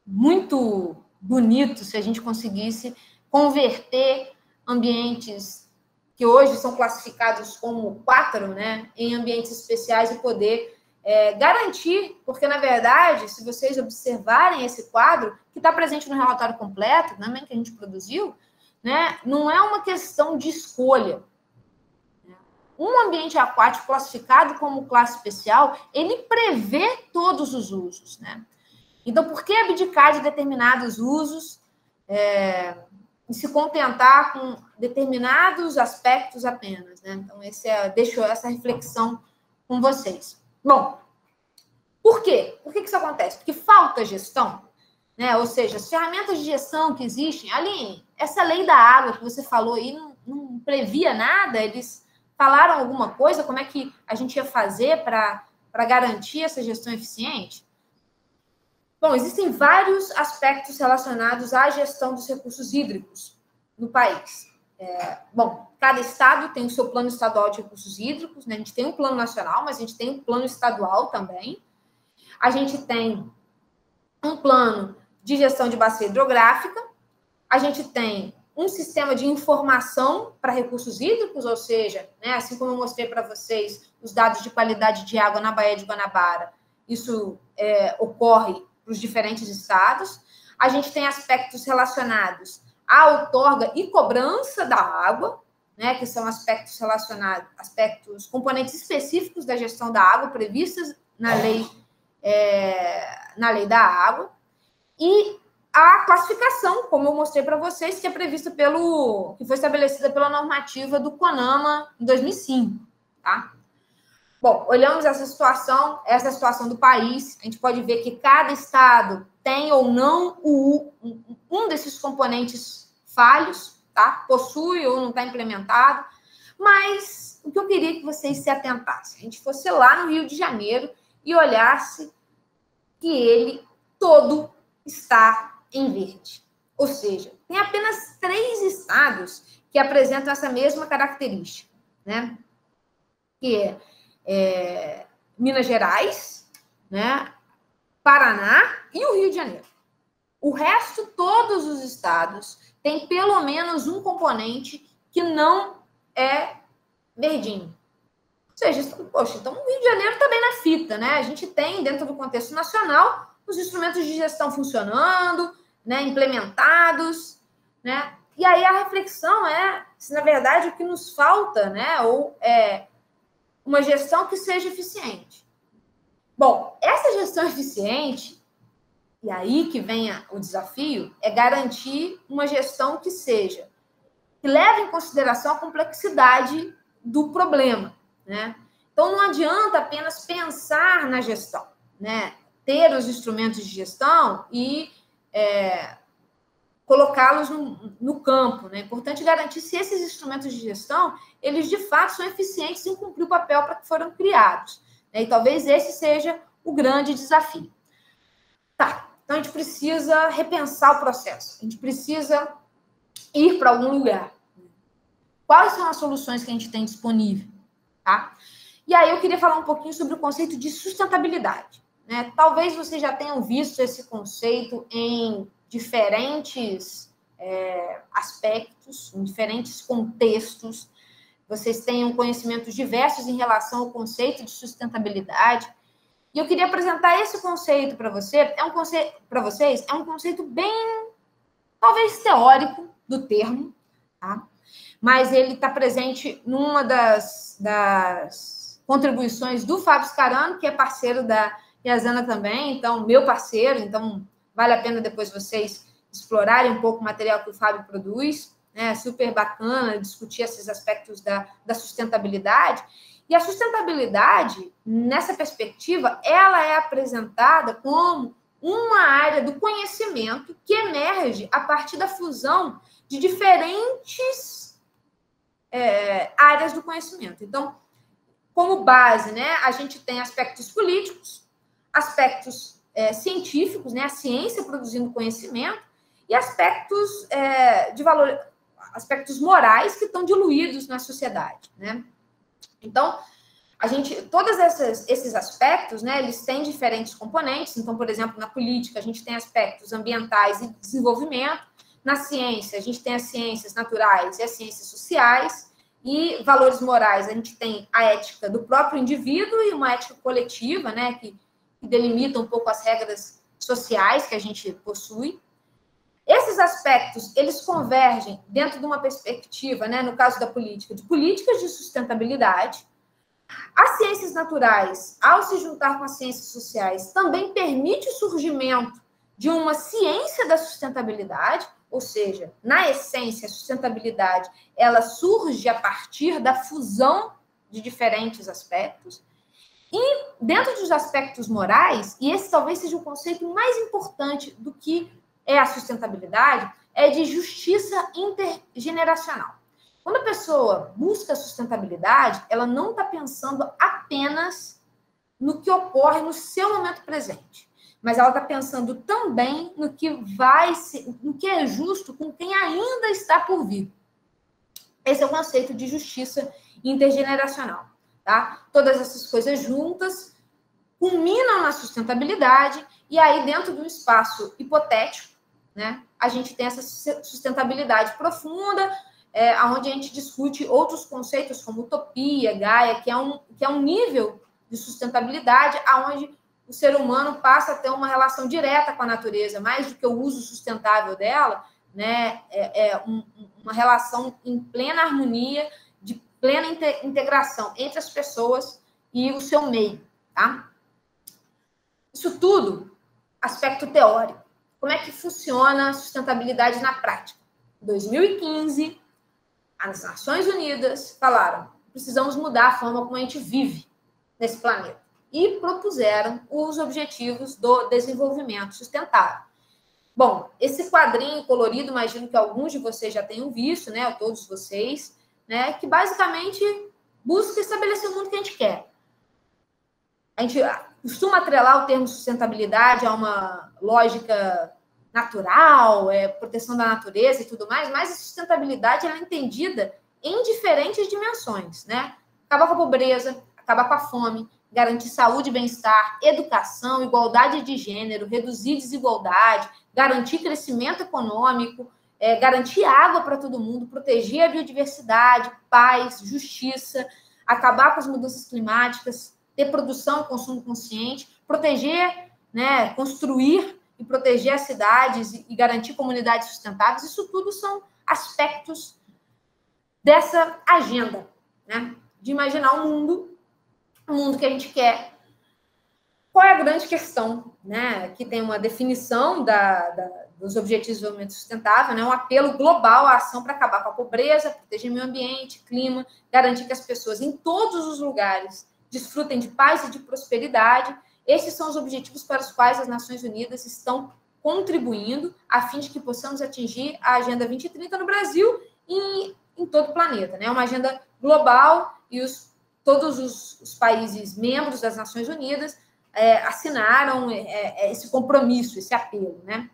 muito bonito se a gente conseguisse converter ambientes que hoje são classificados como 4, né, em ambientes especiais e poder garantir, porque, na verdade, se vocês observarem esse quadro, que está presente no relatório completo, também que a gente produziu, né, não é uma questão de escolha. Um ambiente aquático classificado como classe especial, ele prevê todos os usos, né? Então, por que abdicar de determinados usos e se contentar com determinados aspectos apenas, né? Então, deixo essa reflexão com vocês. Bom, por quê? Por que isso acontece? Porque falta gestão, né? Ou seja, as ferramentas de gestão que existem, Aline, essa lei da água que você falou aí não previa nada, eles falaram alguma coisa, como é que a gente ia fazer para garantir essa gestão eficiente? Bom, existem vários aspectos relacionados à gestão dos recursos hídricos no país. Bom, cada estado tem o seu plano estadual de recursos hídricos, né? A gente tem um plano nacional, mas a gente tem um plano estadual também. A gente tem um plano de gestão de bacia hidrográfica, a gente tem um sistema de informação para recursos hídricos, ou seja, né, assim como eu mostrei para vocês os dados de qualidade de água na Baía de Guanabara, isso ocorre para os diferentes estados. A gente tem aspectos relacionados à outorga e cobrança da água, né, que são aspectos relacionados, componentes específicos da gestão da água previstos na lei da água, e a classificação, como eu mostrei para vocês, que é prevista que foi estabelecida pela normativa do CONAMA em 2005, tá? Bom, olhamos essa situação do país, a gente pode ver que cada estado tem ou não um desses componentes falhos, tá? Possui ou não está implementado, mas o que eu queria que vocês se atentassem, a gente fosse lá no Rio de Janeiro e olhasse que ele todo está em verde. Ou seja, tem apenas 3 estados que apresentam essa mesma característica, né? Que é Minas Gerais, né? Paraná e o Rio de Janeiro. O resto, todos os estados, têm pelo menos um componente que não é verdinho. Ou seja, poxa, então o Rio de Janeiro está bem na fita, né? A gente tem, dentro do contexto nacional, os instrumentos de gestão funcionando, né, implementados, né? E aí a reflexão é se, na verdade, o que nos falta, né, ou é uma gestão que seja eficiente. Bom, essa gestão eficiente, e aí que vem o desafio, é garantir uma gestão que leve em consideração a complexidade do problema, né? Então, não adianta apenas pensar na gestão, né? Ter os instrumentos de gestão e colocá-los no campo, né? É importante garantir se esses instrumentos de gestão, eles de fato são eficientes em cumprir o papel para que foram criados, né? E talvez esse seja o grande desafio. Tá, então a gente precisa repensar o processo, a gente precisa ir para algum lugar. Quais são as soluções que a gente tem disponível, tá? E aí eu queria falar um pouquinho sobre o conceito de sustentabilidade, né? Talvez vocês já tenham visto esse conceito em diferentes aspectos, em diferentes contextos. Vocês tenham conhecimentos diversos em relação ao conceito de sustentabilidade. E eu queria apresentar esse conceito para vocês. É um conceito bem, talvez, teórico do termo, tá? Mas ele está presente numa das contribuições do Fábio Scarano, que é parceiro da Yazana também, então, meu parceiro, então vale a pena depois vocês explorarem um pouco o material que o Fábio produz, né? Super bacana discutir esses aspectos da sustentabilidade. E a sustentabilidade, nessa perspectiva, ela é apresentada como uma área do conhecimento que emerge a partir da fusão de diferentes áreas do conhecimento. Então, como base, né, a gente tem aspectos políticos, aspectos científicos, né, a ciência produzindo conhecimento, e aspectos de valor, aspectos morais que estão diluídos na sociedade, né? Então, todos esses aspectos, né, eles têm diferentes componentes. Então, por exemplo, na política, a gente tem aspectos ambientais e desenvolvimento. Na ciência, a gente tem as ciências naturais e as ciências sociais. E valores morais, a gente tem a ética do próprio indivíduo e uma ética coletiva, né, que delimita um pouco as regras sociais que a gente possui. Esses aspectos, eles convergem dentro de uma perspectiva, né, no caso da política, de políticas de sustentabilidade. As ciências naturais, ao se juntar com as ciências sociais, também permite o surgimento de uma ciência da sustentabilidade, ou seja, na essência, a sustentabilidade, ela surge a partir da fusão de diferentes aspectos. E dentro dos aspectos morais, e esse talvez seja o conceito mais importante do que é a sustentabilidade, é de justiça intergeneracional. Quando a pessoa busca sustentabilidade, ela não está pensando apenas no que ocorre no seu momento presente, mas ela está pensando também no que no que é justo com quem ainda está por vir. Esse é o conceito de justiça intergeneracional, tá? Todas essas coisas juntas culminam na sustentabilidade, e aí dentro de um espaço hipotético, né, a gente tem essa sustentabilidade profunda, onde a gente discute outros conceitos como utopia, Gaia, que é um nível de sustentabilidade onde o ser humano passa a ter uma relação direta com a natureza, mais do que o uso sustentável dela, né? Uma relação em plena harmonia, de plena integração entre as pessoas e o seu meio, tá? Isso tudo, aspecto teórico. Como é que funciona a sustentabilidade na prática? Em 2015, as Nações Unidas falaram: precisamos mudar a forma como a gente vive nesse planeta. E propuseram os objetivos do desenvolvimento sustentável. Bom, esse quadrinho colorido, imagino que alguns de vocês já tenham visto, né? Ou todos vocês, né? Que basicamente busca estabelecer o mundo que a gente quer. A gente costuma atrelar o termo sustentabilidade a uma lógica natural, proteção da natureza e tudo mais, mas a sustentabilidade ela é entendida em diferentes dimensões, né? Acabar com a pobreza, acabar com a fome, garantir saúde e bem-estar, educação, igualdade de gênero, reduzir desigualdade, garantir crescimento econômico, garantir água para todo mundo, proteger a biodiversidade, paz, justiça, acabar com as mudanças climáticas, ter produção e consumo consciente, proteger, né, construir e proteger as cidades e garantir comunidades sustentáveis. Isso tudo são aspectos dessa agenda, né? De imaginar o mundo que a gente quer. Qual é a grande questão, né? Que tem uma definição dos Objetivos de Desenvolvimento Sustentável, né? Um apelo global à ação para acabar com a pobreza, proteger o meio ambiente, clima, garantir que as pessoas em todos os lugares desfrutem de paz e de prosperidade. Esses são os objetivos para os quais as Nações Unidas estão contribuindo a fim de que possamos atingir a Agenda 2030 no Brasil e em todo o planeta, né? Uma agenda global e todos os países membros das Nações Unidas assinaram esse compromisso, esse apelo, né?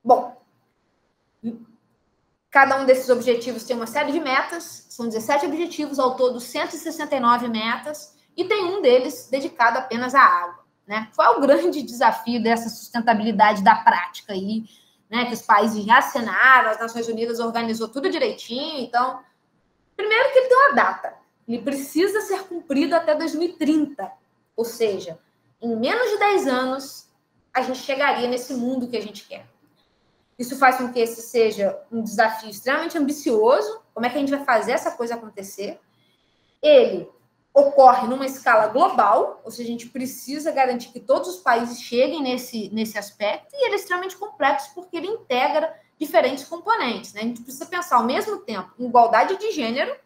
Bom, cada um desses objetivos tem uma série de metas, são 17 objetivos, ao todo 169 metas, e tem um deles dedicado apenas à água, né? Qual é o grande desafio dessa sustentabilidade da prática aí, né? Que os países já assinaram, as Nações Unidas organizou tudo direitinho, então, primeiro que ele tem uma data, ele precisa ser cumprido até 2030, ou seja, em menos de 10 anos, a gente chegaria nesse mundo que a gente quer. Isso faz com que esse seja um desafio extremamente ambicioso. Como é que a gente vai fazer essa coisa acontecer? Ele ocorre numa escala global, ou seja, a gente precisa garantir que todos os países cheguem nesse aspecto, e ele é extremamente complexo porque ele integra diferentes componentes, né? A gente precisa pensar ao mesmo tempo em igualdade de gênero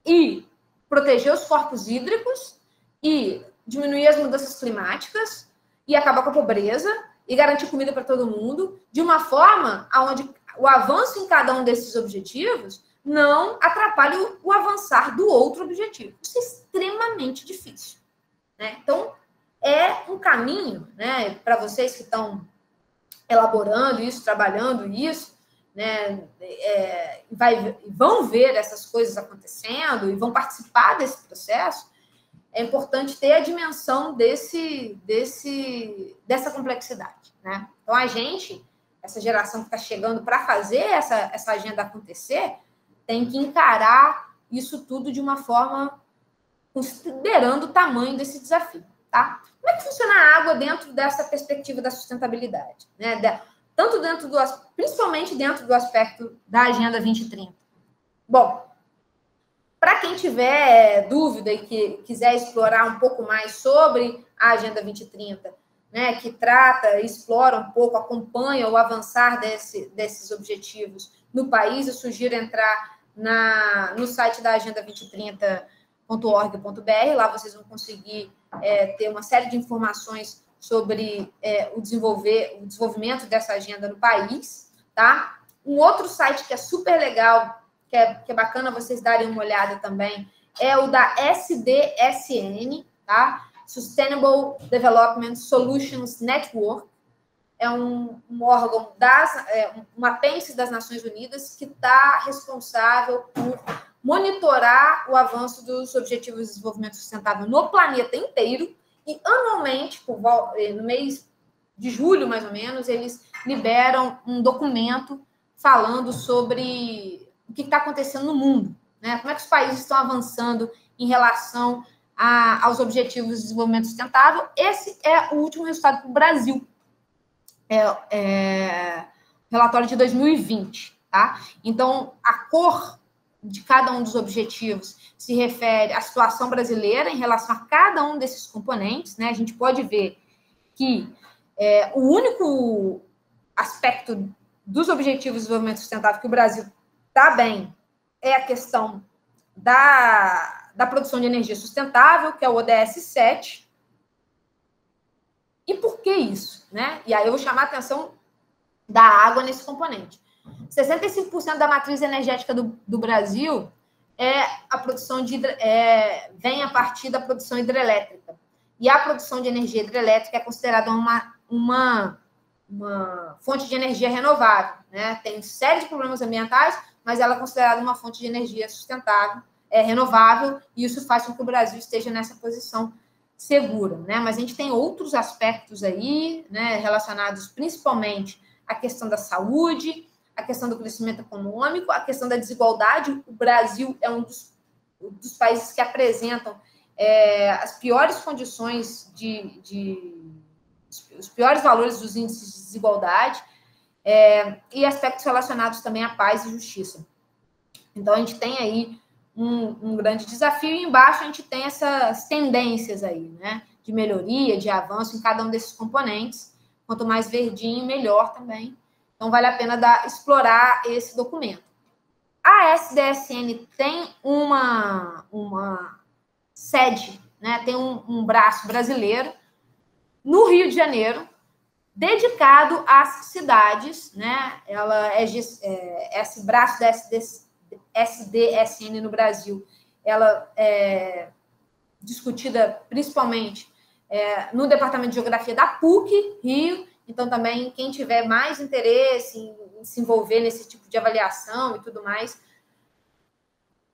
e proteger os corpos hídricos e diminuir as mudanças climáticas e acabar com a pobreza e garantir comida para todo mundo, de uma forma onde o avanço em cada um desses objetivos não atrapalhe o avançar do outro objetivo. Isso é extremamente difícil, né? Então, é um caminho, né, para vocês que estão elaborando isso, trabalhando isso, né, vão ver essas coisas acontecendo e vão participar desse processo. É importante ter a dimensão dessa complexidade, né? Então, essa geração que está chegando para fazer essa agenda acontecer, tem que encarar isso tudo de uma forma considerando o tamanho desse desafio, tá? Como é que funciona a água dentro dessa perspectiva da sustentabilidade, né? Principalmente dentro do aspecto da Agenda 2030. Bom, para quem tiver dúvida e que quiser explorar um pouco mais sobre a Agenda 2030, né, que trata, explora um pouco, acompanha o avançar desses objetivos no país, eu sugiro entrar no site da agenda2030.org.br. Lá vocês vão conseguir ter uma série de informações sobre o desenvolvimento dessa agenda no país, tá? Um outro site que é super legal, que é bacana vocês darem uma olhada também, é o da SDSN, tá? Sustainable Development Solutions Network. É um órgão, um apêndice das Nações Unidas que está responsável por monitorar o avanço dos Objetivos de Desenvolvimento Sustentável no planeta inteiro, e anualmente, no mês de julho, mais ou menos, eles liberam um documento falando sobre o que está acontecendo no mundo, né? Como é que os países estão avançando em relação aos Objetivos de Desenvolvimento Sustentável. Esse é o último resultado para o Brasil. Relatório de 2020, tá? Então, a cor de cada um dos objetivos se refere à situação brasileira em relação a cada um desses componentes, né? A gente pode ver que o único aspecto dos Objetivos de Desenvolvimento Sustentável que o Brasil está bem é a questão da produção de energia sustentável, que é o ODS 7. E por que isso, né? E aí eu vou chamar a atenção da água nesse componente. 65% da matriz energética do Brasil vem a partir da produção hidrelétrica. E a produção de energia hidrelétrica é considerada uma fonte de energia renovável, né? Tem série de problemas ambientais, mas ela é considerada uma fonte de energia sustentável, renovável, e isso faz com que o Brasil esteja nessa posição segura, né? Mas a gente tem outros aspectos aí, né, relacionados principalmente à questão da saúde, a questão do crescimento econômico, a questão da desigualdade. O Brasil é um dos países que apresentam as piores condições os piores valores dos índices de desigualdade. e aspectos relacionados também à paz e justiça. Então, a gente tem aí um grande desafio, e embaixo a gente tem essas tendências aí, né, de melhoria, de avanço em cada um desses componentes. Quanto mais verdinho, melhor também. Então, vale a pena explorar esse documento. A SDSN tem uma sede, né, tem um braço brasileiro no Rio de Janeiro, dedicado às cidades, né? Ela esse braço da SDSN no Brasil, ela é discutida principalmente no Departamento de Geografia da PUC, Rio. Então, também, quem tiver mais interesse em se envolver nesse tipo de avaliação e tudo mais,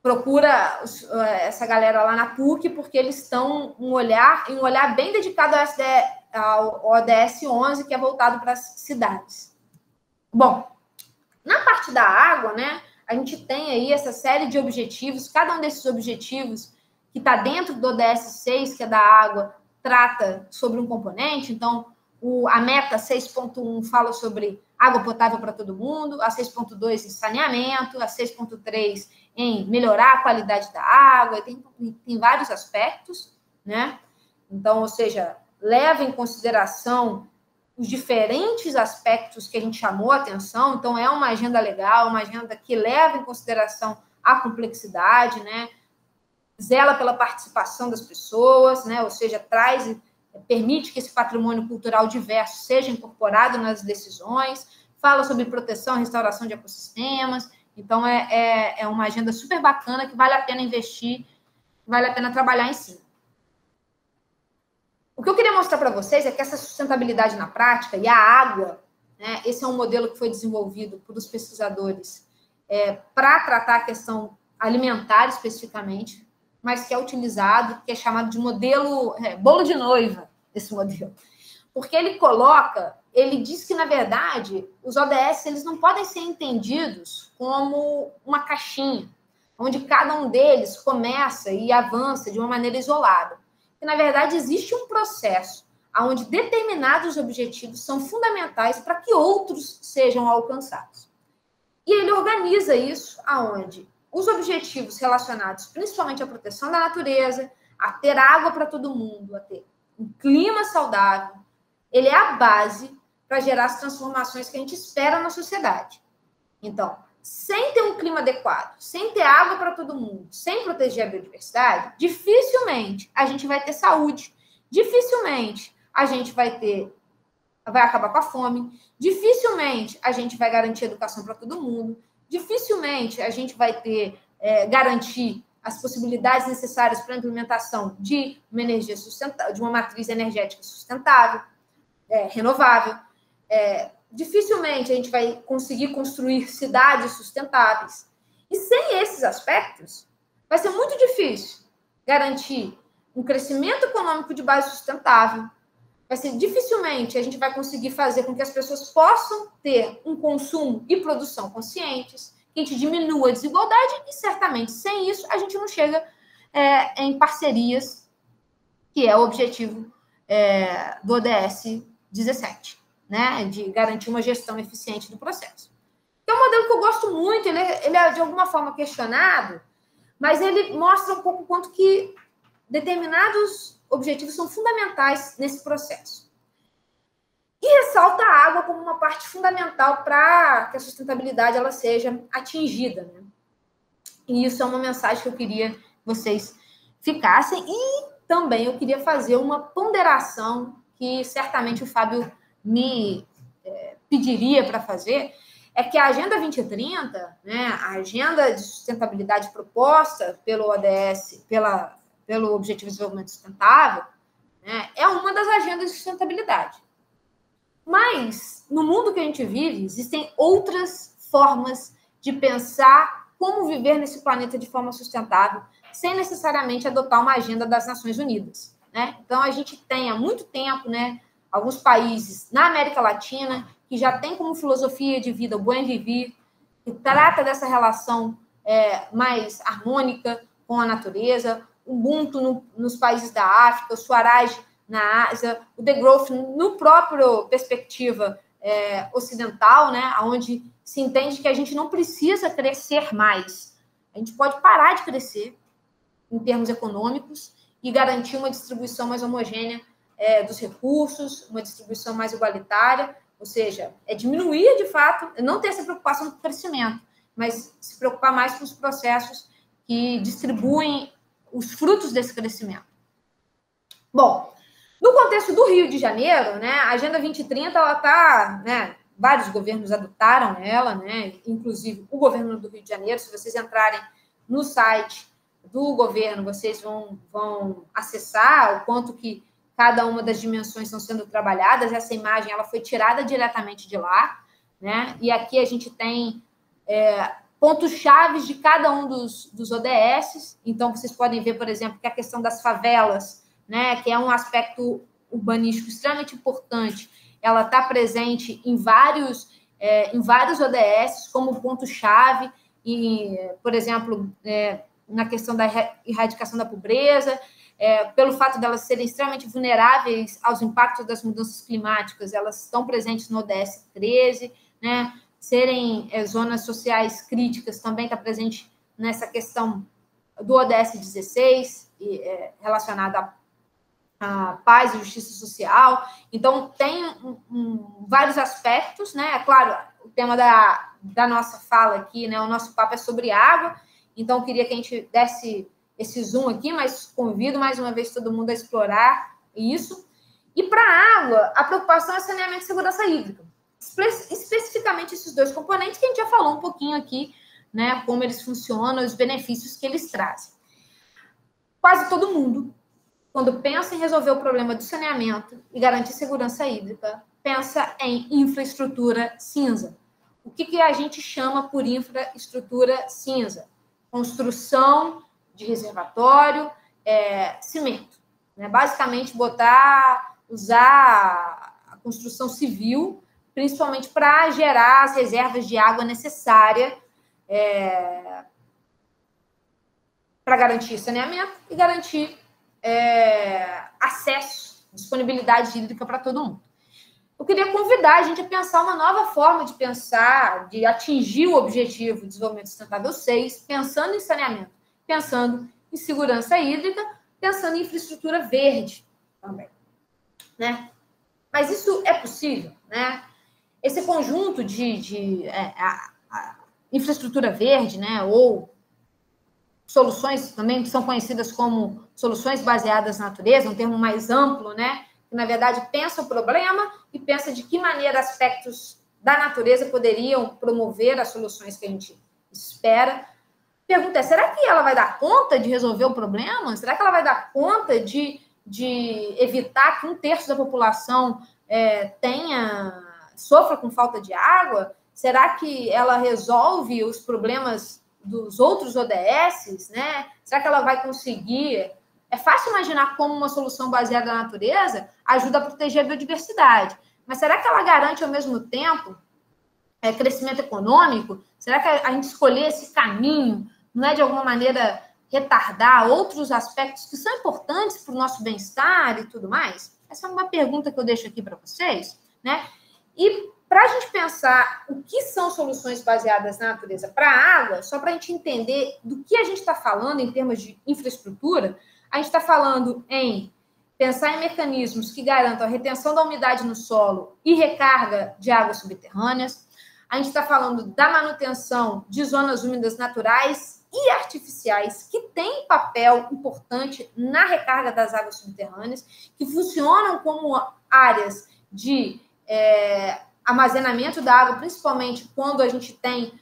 procura essa galera lá na PUC, porque eles estão um olhar bem dedicado ao ODS 11, que é voltado para as cidades. Bom, na parte da água, né, a gente tem aí essa série de objetivos. Cada um desses objetivos que está dentro do ODS 6, que é da água, trata sobre um componente. Então, a meta 6.1 fala sobre água potável para todo mundo, a 6.2 em saneamento, a 6.3 em melhorar a qualidade da água, tem vários aspectos, né? Então, ou seja, leva em consideração os diferentes aspectos que a gente chamou a atenção. Então, é uma agenda legal, uma agenda que leva em consideração a complexidade, né? Zela pela participação das pessoas, né? Ou seja, permite que esse patrimônio cultural diverso seja incorporado nas decisões, fala sobre proteção e restauração de ecossistemas. Então, é uma agenda super bacana que vale a pena investir, vale a pena trabalhar em cima. O que eu queria mostrar para vocês é que essa sustentabilidade na prática e a água, né, esse é um modelo que foi desenvolvido por os pesquisadores para tratar a questão alimentar especificamente, mas que é utilizado, que é chamado de modelo bolo de noiva, esse modelo. Porque ele diz que, na verdade, os ODS eles não podem ser entendidos como uma caixinha, onde cada um deles começa e avança de uma maneira isolada. Que, na verdade, existe um processo onde determinados objetivos são fundamentais para que outros sejam alcançados. E ele organiza isso aonde os objetivos relacionados principalmente à proteção da natureza, a ter água para todo mundo, a ter um clima saudável, ele é a base para gerar as transformações que a gente espera na sociedade. Então, sem ter um clima adequado, sem ter água para todo mundo, sem proteger a biodiversidade, dificilmente a gente vai ter saúde, dificilmente a gente vai acabar com a fome, dificilmente a gente vai garantir educação para todo mundo, dificilmente a gente vai garantir as possibilidades necessárias para a implementação de uma energia sustentável, de uma matriz energética sustentável, renovável. Dificilmente a gente vai conseguir construir cidades sustentáveis. E sem esses aspectos, vai ser muito difícil garantir um crescimento econômico de base sustentável. Dificilmente a gente vai conseguir fazer com que as pessoas possam ter um consumo e produção conscientes, que a gente diminua a desigualdade, e certamente sem isso a gente não chega em parcerias, que é o objetivo do ODS 17, né, de garantir uma gestão eficiente do processo. É um modelo que eu gosto muito, ele é de alguma forma questionado, mas ele mostra um pouco quanto que determinados objetivos são fundamentais nesse processo. E ressalta a água como uma parte fundamental para que a sustentabilidade ela seja atingida, né? E isso é uma mensagem que eu queria que vocês ficassem. E também eu queria fazer uma ponderação que certamente o Fábio me pediria para fazer, é que a Agenda 2030, né, a agenda de sustentabilidade proposta pelo ODS, pelo Objetivo de Desenvolvimento Sustentável, né, é uma das agendas de sustentabilidade. Mas, no mundo que a gente vive, existem outras formas de pensar como viver nesse planeta de forma sustentável, sem necessariamente adotar uma agenda das Nações Unidas, né? Então, a gente tem há muito tempo, né, alguns países na América Latina que já tem como filosofia de vida o buen vivir, que trata dessa relação mais harmônica com a natureza, o Ubuntu nos países da África, o Swaraj na Ásia, o The Growth no próprio perspectiva ocidental, né, onde se entende que a gente não precisa crescer mais. A gente pode parar de crescer em termos econômicos e garantir uma distribuição mais homogênea dos recursos, uma distribuição mais igualitária, ou seja, diminuir, de fato, não ter essa preocupação com o crescimento, mas se preocupar mais com os processos que distribuem os frutos desse crescimento. Bom, no contexto do Rio de Janeiro, né, a Agenda 2030, ela está, né, vários governos adotaram ela, né, inclusive o governo do Rio de Janeiro. Se vocês entrarem no site do governo, vocês vão acessar o quanto que cada uma das dimensões estão sendo trabalhadas. Essa imagem ela foi tirada diretamente de lá, né, e aqui a gente tem pontos chaves de cada um dos ODS. Então, vocês podem ver, por exemplo, que a questão das favelas, né, que é um aspecto urbanístico extremamente importante, ela está presente em vários ODS como ponto-chave, por exemplo, na questão da erradicação da pobreza, pelo fato de elas serem extremamente vulneráveis aos impactos das mudanças climáticas, elas estão presentes no ODS 13, né, serem zonas sociais críticas, também está presente nessa questão do ODS 16, relacionada a paz e justiça social. Então, tem vários aspectos, né? É claro, o tema da nossa fala aqui, né? O nosso papo é sobre água, então queria que a gente desse esse zoom aqui, mas convido mais uma vez todo mundo a explorar isso. E para a água, a preocupação é saneamento e segurança hídrica. Especificamente esses dois componentes que a gente já falou um pouquinho aqui, né? Como eles funcionam, os benefícios que eles trazem. Quase todo mundo, quando pensa em resolver o problema do saneamento e garantir segurança hídrica, pensa em infraestrutura cinza. O que a gente chama por infraestrutura cinza? Construção de reservatório, cimento. Né? Basicamente, usar a construção civil, principalmente para gerar as reservas de água necessária para garantir saneamento e garantir acesso, disponibilidade hídrica para todo mundo. Eu queria convidar a gente a pensar uma nova forma de pensar, de atingir o objetivo de desenvolvimento sustentável 6, pensando em saneamento, pensando em segurança hídrica, pensando em infraestrutura verde também, né? Mas isso é possível, né? Esse conjunto de infraestrutura verde, né, ou soluções também que são conhecidas como soluções baseadas na natureza, um termo mais amplo, né, que na verdade pensa o problema e pensa de que maneira aspectos da natureza poderiam promover as soluções que a gente espera. Pergunta será que ela vai dar conta de resolver o problema? Será que ela vai dar conta de evitar que 1/3 da população sofra com falta de água? Será que ela resolve os problemas dos outros ODS, né? Será que ela vai conseguir? É fácil imaginar como uma solução baseada na natureza ajuda a proteger a biodiversidade, mas será que ela garante ao mesmo tempo crescimento econômico? Será que a gente escolher esse caminho não é de alguma maneira retardar outros aspectos que são importantes para o nosso bem-estar e tudo mais? Essa é uma pergunta que eu deixo aqui para vocês, né? E para a gente pensar o que são soluções baseadas na natureza para a água, só para a gente entender do que a gente está falando em termos de infraestrutura, a gente está falando em pensar em mecanismos que garantam a retenção da umidade no solo e recarga de águas subterrâneas. A gente está falando da manutenção de zonas úmidas naturais e artificiais, que têm papel importante na recarga das águas subterrâneas, que funcionam como áreas de armazenamento da água, principalmente quando a gente tem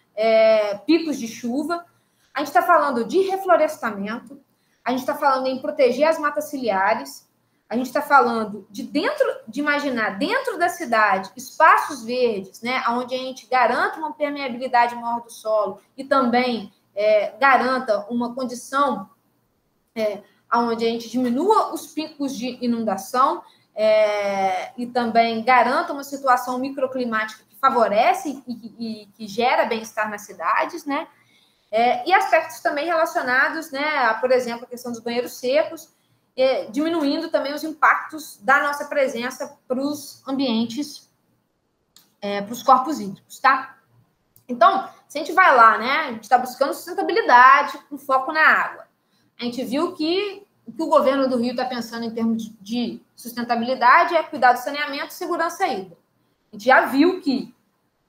picos de chuva. A gente está falando de reflorestamento, a gente está falando em proteger as matas ciliares, a gente está falando de imaginar dentro da cidade espaços verdes, né, onde a gente garanta uma permeabilidade maior do solo e também garanta uma condição onde a gente diminua os picos de inundação e também garanta uma situação microclimática que favorece e que gera bem-estar nas cidades, né? E aspectos também relacionados, né, por exemplo, a questão dos banheiros secos, diminuindo também os impactos da nossa presença para os ambientes para os corpos hídricos, tá? Então, se a gente vai lá, né, a gente está buscando sustentabilidade com foco na água. A gente viu que o que o governo do Rio está pensando em termos de sustentabilidade é cuidar do saneamento e segurança hídrica. A gente já viu que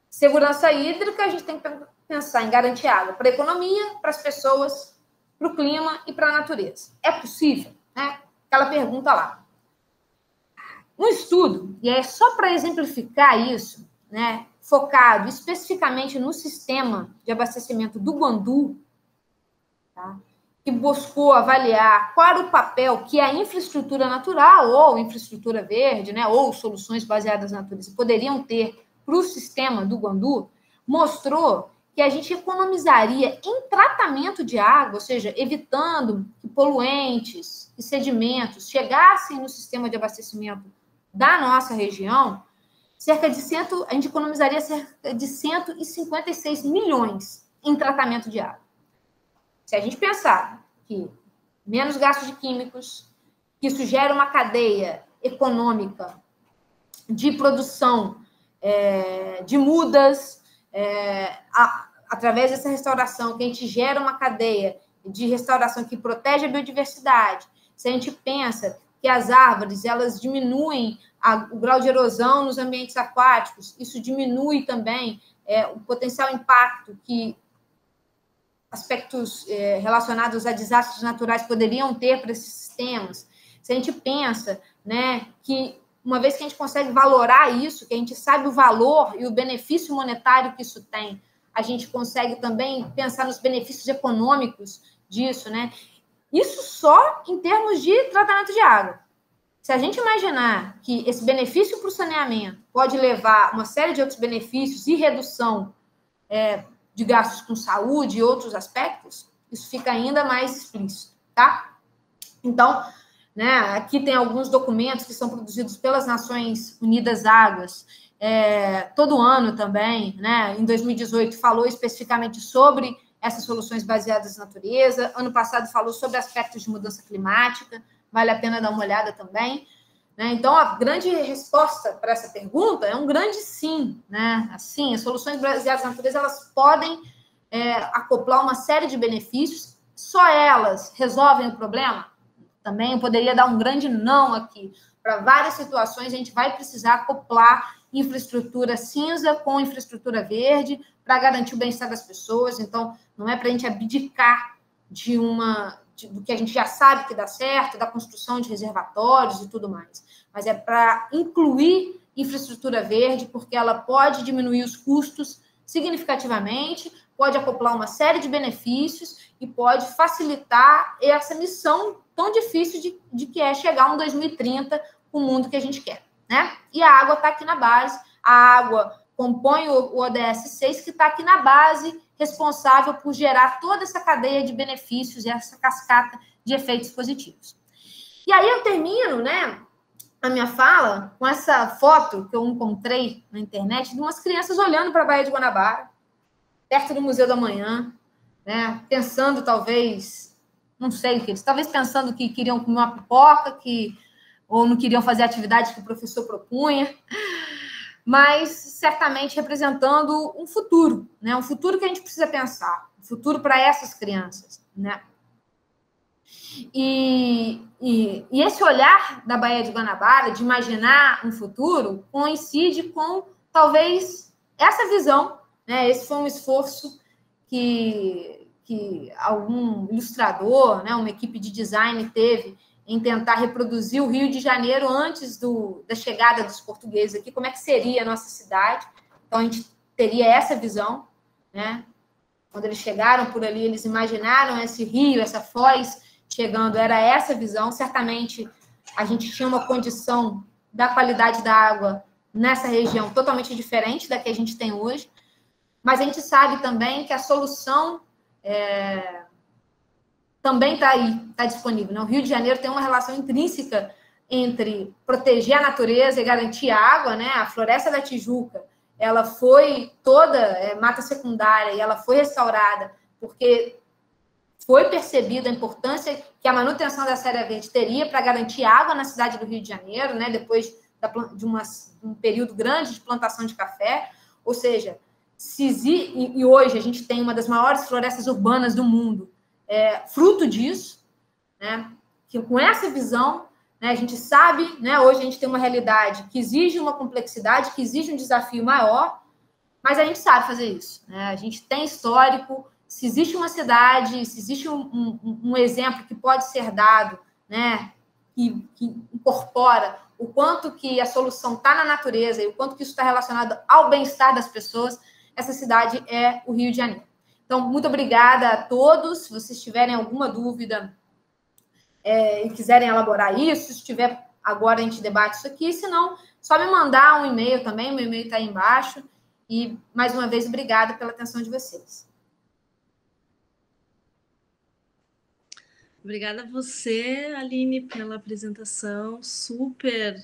segurança hídrica, a gente tem que pensar em garantir água para a economia, para as pessoas, para o clima e para a natureza. É possível? Né? Aquela pergunta lá. Um estudo, e é só para exemplificar isso, né, focado especificamente no sistema de abastecimento do Guandu, tá, que buscou avaliar qual era o papel que a infraestrutura natural ou infraestrutura verde, né, ou soluções baseadas na natureza poderiam ter para o sistema do Guandu, mostrou que a gente economizaria em tratamento de água, ou seja, evitando que poluentes e sedimentos chegassem no sistema de abastecimento da nossa região, a gente economizaria cerca de 156 milhões em tratamento de água. Se a gente pensar que menos gastos de químicos, que isso gera uma cadeia econômica de produção de mudas, através dessa restauração, que a gente gera uma cadeia de restauração que protege a biodiversidade, se a gente pensa que as árvores, elas diminuem o grau de erosão nos ambientes aquáticos, isso diminui também o potencial impacto que aspectos relacionados a desastres naturais poderiam ter para esses sistemas. Se a gente pensa, né, que uma vez que a gente consegue valorar isso, que a gente sabe o valor e o benefício monetário que isso tem, a gente consegue também pensar nos benefícios econômicos disso, né? Isso só em termos de tratamento de água. Se a gente imaginar que esse benefício para o saneamento pode levar a uma série de outros benefícios e redução de gastos com saúde e outros aspectos, isso fica ainda mais explícito, tá? Então, né, aqui tem alguns documentos que são produzidos pelas Nações Unidas Águas, todo ano também, né? Em 2018 falou especificamente sobre essas soluções baseadas na natureza, ano passado falou sobre aspectos de mudança climática, vale a pena dar uma olhada também, né? Então, a grande resposta para essa pergunta é um grande sim, né? Assim, as soluções baseadas na natureza, elas podem acoplar uma série de benefícios, só elas resolvem o problema? Também eu poderia dar um grande não aqui. Para várias situações, a gente vai precisar acoplar infraestrutura cinza com infraestrutura verde para garantir o bem-estar das pessoas. Então, não é para a gente abdicar do que a gente já sabe que dá certo, da construção de reservatórios e tudo mais. Mas é para incluir infraestrutura verde, porque ela pode diminuir os custos significativamente, pode acoplar uma série de benefícios e pode facilitar essa missão tão difícil de que é chegar a um 2030 com o mundo que a gente quer, né? E a água está aqui na base, a água compõe o ODS 6, que está aqui na base, responsável por gerar toda essa cadeia de benefícios e essa cascata de efeitos positivos. E aí eu termino, né, a minha fala com essa foto que eu encontrei na internet de umas crianças olhando para a Baía de Guanabara, perto do Museu da Manhã, né, pensando talvez, não sei o que, talvez pensando que queriam comer uma pipoca, ou não queriam fazer a atividade que o professor propunha, mas certamente representando um futuro, né? Um futuro que a gente precisa pensar, um futuro para essas crianças, né? E esse olhar da Baía de Guanabara, de imaginar um futuro, coincide com, talvez, essa visão, né? Esse foi um esforço que algum ilustrador, né? Uma equipe de design teve em tentar reproduzir o Rio de Janeiro antes da chegada dos portugueses aqui, como é que seria a nossa cidade. Então, a gente teria essa visão, né? Quando eles chegaram por ali, eles imaginaram esse rio, essa foz chegando, era essa visão. Certamente, a gente tinha uma condição da qualidade da água nessa região totalmente diferente da que a gente tem hoje, mas a gente sabe também que a solução também está aí, está disponível, né? O Rio de Janeiro tem uma relação intrínseca entre proteger a natureza e garantir a água, né? A Floresta da Tijuca, ela foi toda mata secundária e ela foi restaurada porque foi percebida a importância que a manutenção dessa área verde teria para garantir água na cidade do Rio de Janeiro, né? Depois um período grande de plantação de café, ou seja, e hoje a gente tem uma das maiores florestas urbanas do mundo, fruto disso, né? Que com essa visão, né, a gente sabe, né, hoje a gente tem uma realidade que exige uma complexidade, que exige um desafio maior, mas a gente sabe fazer isso, né? A gente tem histórico, se existe uma cidade, se existe um exemplo que pode ser dado, né, que incorpora o quanto que a solução está na natureza e o quanto que isso está relacionado ao bem-estar das pessoas, essa cidade é o Rio de Janeiro. Então, muito obrigada a todos. Se vocês tiverem alguma dúvida e quiserem elaborar isso, se tiver, agora a gente debate isso aqui, se não, só me mandar um e-mail também, o meu e-mail está aí embaixo. E, mais uma vez, obrigada pela atenção de vocês. Obrigada a você, Aline, pela apresentação super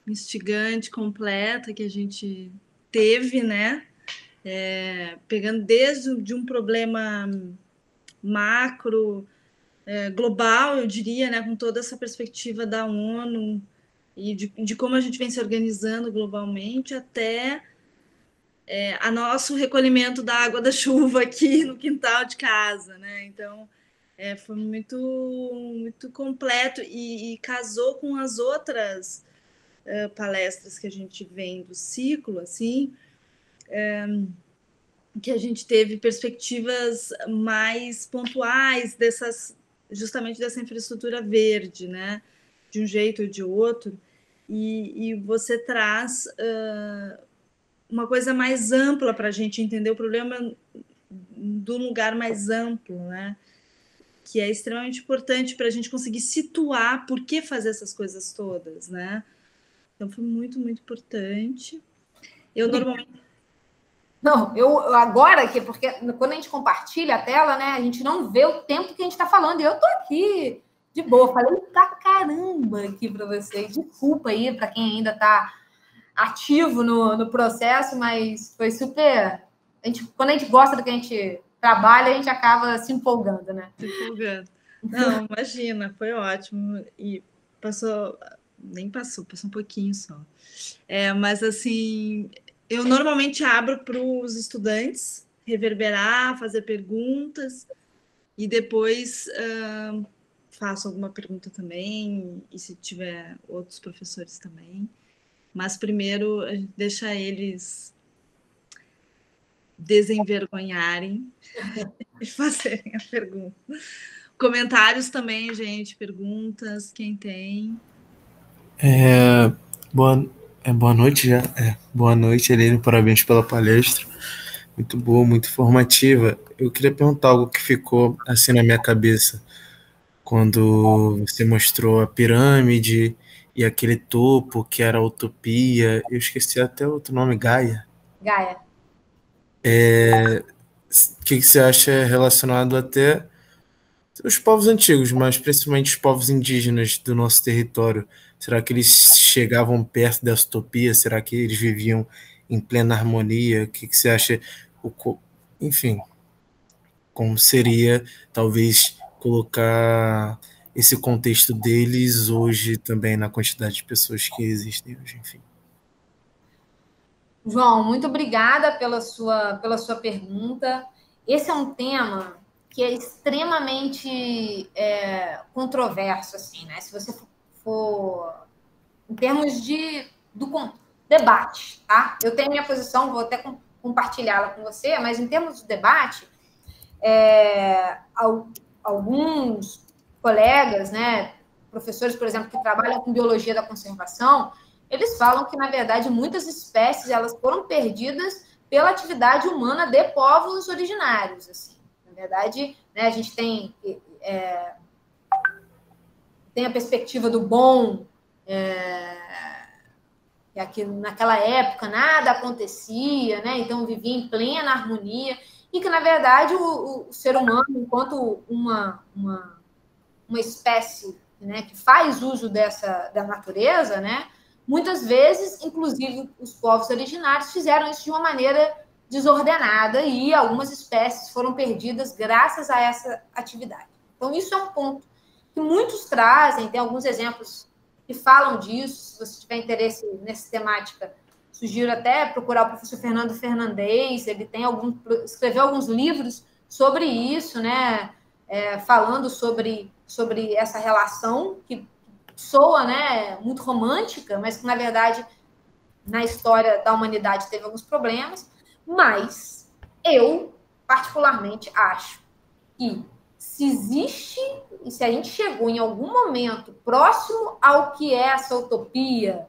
instigante, completa que a gente teve, né? Pegando desde de um problema macro, global, eu diria, né? Com toda essa perspectiva da ONU e de como a gente vem se organizando globalmente, até a nosso recolhimento da água da chuva aqui no quintal de casa, né? Então, foi muito, muito completo e casou com as outras palestras que a gente vem do ciclo, assim, que a gente teve perspectivas mais pontuais justamente dessa infraestrutura verde, né? De um jeito ou de outro, e você traz uma coisa mais ampla para a gente entender o problema do lugar mais amplo, né? Que é extremamente importante para a gente conseguir situar por que fazer essas coisas todas, né? Então foi muito, muito importante. Eu normalmente... Não, eu agora, porque quando a gente compartilha a tela, né, a gente não vê o tempo que a gente está falando, e eu tô aqui de boa, falei pra caramba aqui para vocês, desculpa aí para quem ainda está ativo no processo, mas foi super... quando a gente gosta do que a gente trabalha, a gente acaba se empolgando, né? Se empolgando. Não, imagina, foi ótimo. E passou um pouquinho só. Mas, assim, eu normalmente abro para os estudantes reverberar, fazer perguntas, e depois faço alguma pergunta também, e se tiver outros professores também. Mas primeiro a gente deixa eles desenvergonharem e fazerem a pergunta. Comentários também, gente, perguntas, quem tem. Boa noite já. Boa noite, Helene, parabéns pela palestra. Muito boa, muito informativa. Eu queria perguntar algo que ficou assim na minha cabeça quando você mostrou a pirâmide e aquele topo que era a utopia. Eu esqueci até outro nome, Gaia. Gaia. O que você acha relacionado até os povos antigos, mas principalmente os povos indígenas do nosso território? Será que eles chegavam perto dessa utopia? Será que eles viviam em plena harmonia? O que você acha? Enfim, como seria talvez colocar esse contexto deles hoje também na quantidade de pessoas que existem hoje, enfim. João, muito obrigada pela sua pergunta. Esse é um tema que é extremamente controverso, assim, né? Se você for em termos do debate, tá? Eu tenho minha posição, vou até compartilhá-la com você, mas em termos de debate, alguns colegas, né, professores, por exemplo, que trabalham com biologia da conservação, eles falam que, na verdade, muitas espécies elas foram perdidas pela atividade humana de povos originários, assim. Na verdade, né, a gente tem a perspectiva do bom, que aqui, naquela época nada acontecia, né? Então vivia em plena harmonia, e que, na verdade, o ser humano, enquanto uma espécie, né, que faz uso da natureza, né, muitas vezes, inclusive os povos originários, fizeram isso de uma maneira desordenada, e algumas espécies foram perdidas graças a essa atividade. Então, isso é um ponto que muitos trazem, tem alguns exemplos que falam disso. Se você tiver interesse nessa temática, sugiro até procurar o professor Fernando Fernandes. Ele escreveu alguns livros sobre isso, né? Falando sobre essa relação que soa, né, muito romântica, mas que, na verdade, na história da humanidade teve alguns problemas. Mas eu, particularmente, acho que se a gente chegou em algum momento próximo ao que é essa utopia,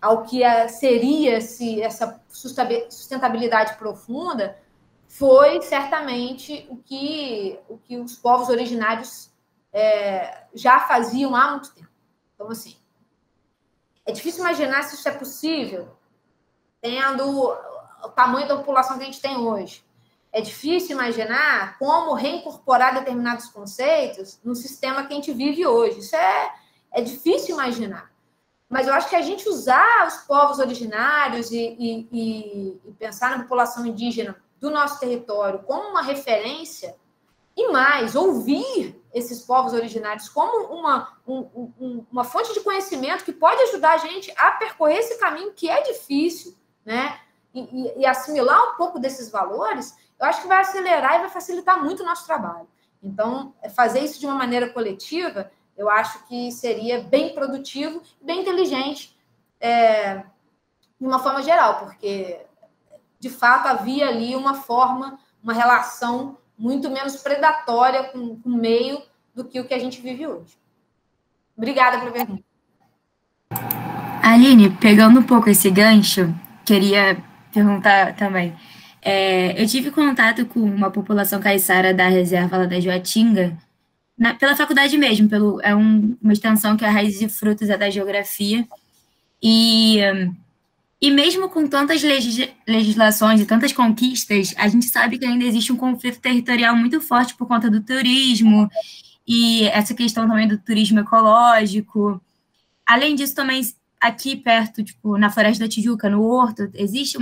ao que seria essa sustentabilidade profunda, foi certamente o que os povos originários já faziam há muito tempo. Então, assim, é difícil imaginar se isso é possível tendo o tamanho da população que a gente tem hoje. É difícil imaginar como reincorporar determinados conceitos no sistema que a gente vive hoje. Isso é difícil imaginar. Mas eu acho que a gente usar os povos originários e pensar na população indígena do nosso território como uma referência, e mais, ouvir esses povos originários como uma fonte de conhecimento que pode ajudar a gente a percorrer esse caminho que é difícil, né? E assimilar um pouco desses valores, eu acho que vai acelerar e vai facilitar muito o nosso trabalho. Então, fazer isso de uma maneira coletiva, eu acho que seria bem produtivo e bem inteligente, de uma forma geral, porque, de fato, havia ali uma relação muito menos predatória com o meio do que o que a gente vive hoje. Obrigada pela pergunta. Aline, pegando um pouco esse gancho, queria perguntar também. Eu tive contato com uma população caiçara da reserva lá da Joatinga, pela faculdade mesmo, uma extensão que é a Raízes e Frutos da Geografia, e mesmo com tantas legislações e tantas conquistas, a gente sabe que ainda existe um conflito territorial muito forte por conta do turismo, e essa questão também do turismo ecológico. Além disso, também, aqui perto, tipo, na Floresta da Tijuca, no Horto, existe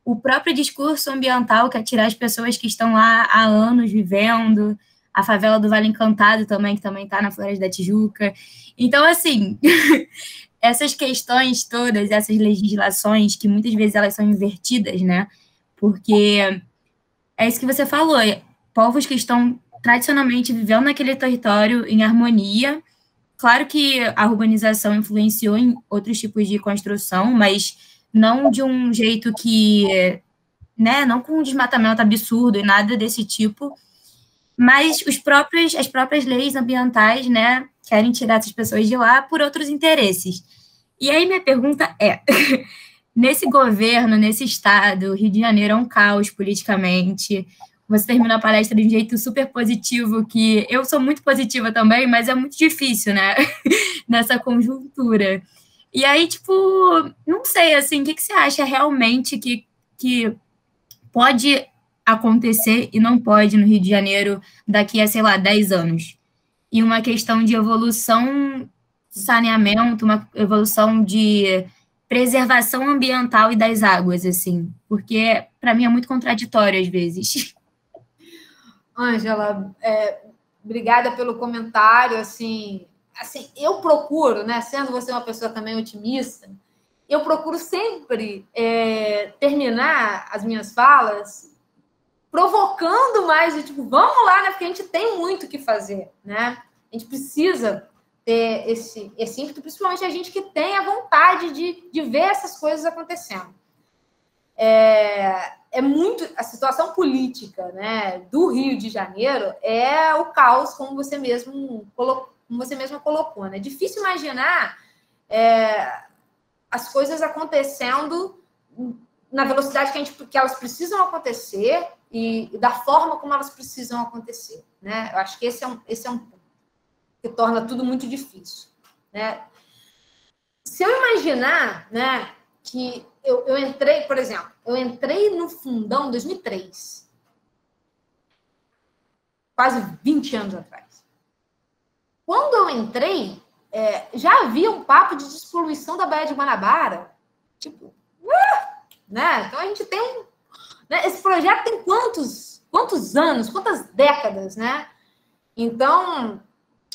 o próprio discurso ambiental, que é tirar as pessoas que estão lá há anos vivendo, a favela do Vale Encantado também, que também está na Floresta da Tijuca. Então, assim, essas questões todas, essas legislações, que muitas vezes elas são invertidas, né? Porque é isso que você falou, povos que estão tradicionalmente vivendo naquele território em harmonia. Claro que a urbanização influenciou em outros tipos de construção, mas não de um jeito que, né, não com um desmatamento absurdo e nada desse tipo, mas as próprias leis ambientais, né, querem tirar essas pessoas de lá por outros interesses. E aí minha pergunta é, nesse governo, nesse estado, o Rio de Janeiro é um caos politicamente, você terminou a palestra de um jeito super positivo, que eu sou muito positiva também, mas é muito difícil, né, nessa conjuntura. E aí, tipo, não sei, assim, o que você acha realmente que pode acontecer e não pode no Rio de Janeiro daqui a, sei lá, 10 anos? E uma questão de evolução de saneamento, uma evolução de preservação ambiental e das águas, assim, porque para mim é muito contraditório às vezes. Ângela, obrigada pelo comentário, assim, eu procuro, né, sendo você uma pessoa também otimista, eu procuro sempre terminar as minhas falas provocando mais, tipo, vamos lá, né, porque a gente tem muito o que fazer, né, a gente precisa ter esse ímpeto, principalmente a gente que tem a vontade de ver essas coisas acontecendo. Muito a situação política, né, do Rio de Janeiro é o caos, como você mesma colocou, né? É difícil imaginar as coisas acontecendo na velocidade que elas precisam acontecer e da forma como elas precisam acontecer, né? Eu acho que esse é um ponto que torna tudo muito difícil, né? Se eu imaginar, né, que eu entrei, por exemplo, no Fundão em 2003, quase 20 anos atrás. Quando eu entrei, já havia um papo de despoluição da Baía de Guanabara, tipo, né? Então a gente tem né, esse projeto tem quantos anos, quantas décadas, né? Então,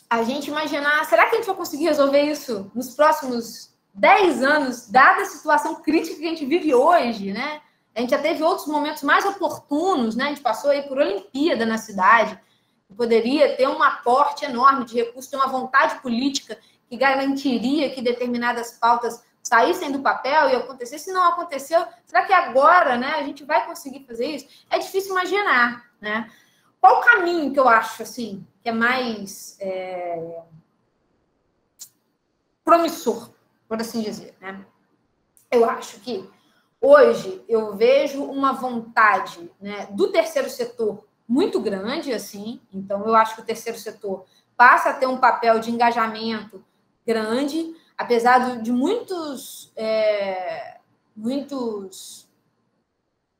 a gente imaginar, será que a gente vai conseguir resolver isso nos próximos 10 anos, dada a situação crítica que a gente vive hoje, né? A gente já teve outros momentos mais oportunos, né? A gente passou aí por Olimpíada na cidade, poderia ter um aporte enorme de recursos, ter uma vontade política que garantiria que determinadas pautas saíssem do papel e acontecessem. Se não aconteceu, será que agora, né, a gente vai conseguir fazer isso? É difícil imaginar, né? Qual o caminho que eu acho, assim, que é mais promissor, por assim dizer, né? Eu acho que hoje eu vejo uma vontade, né, do terceiro setor muito grande, assim. Então, eu acho que o terceiro setor passa a ter um papel de engajamento grande, apesar de muitos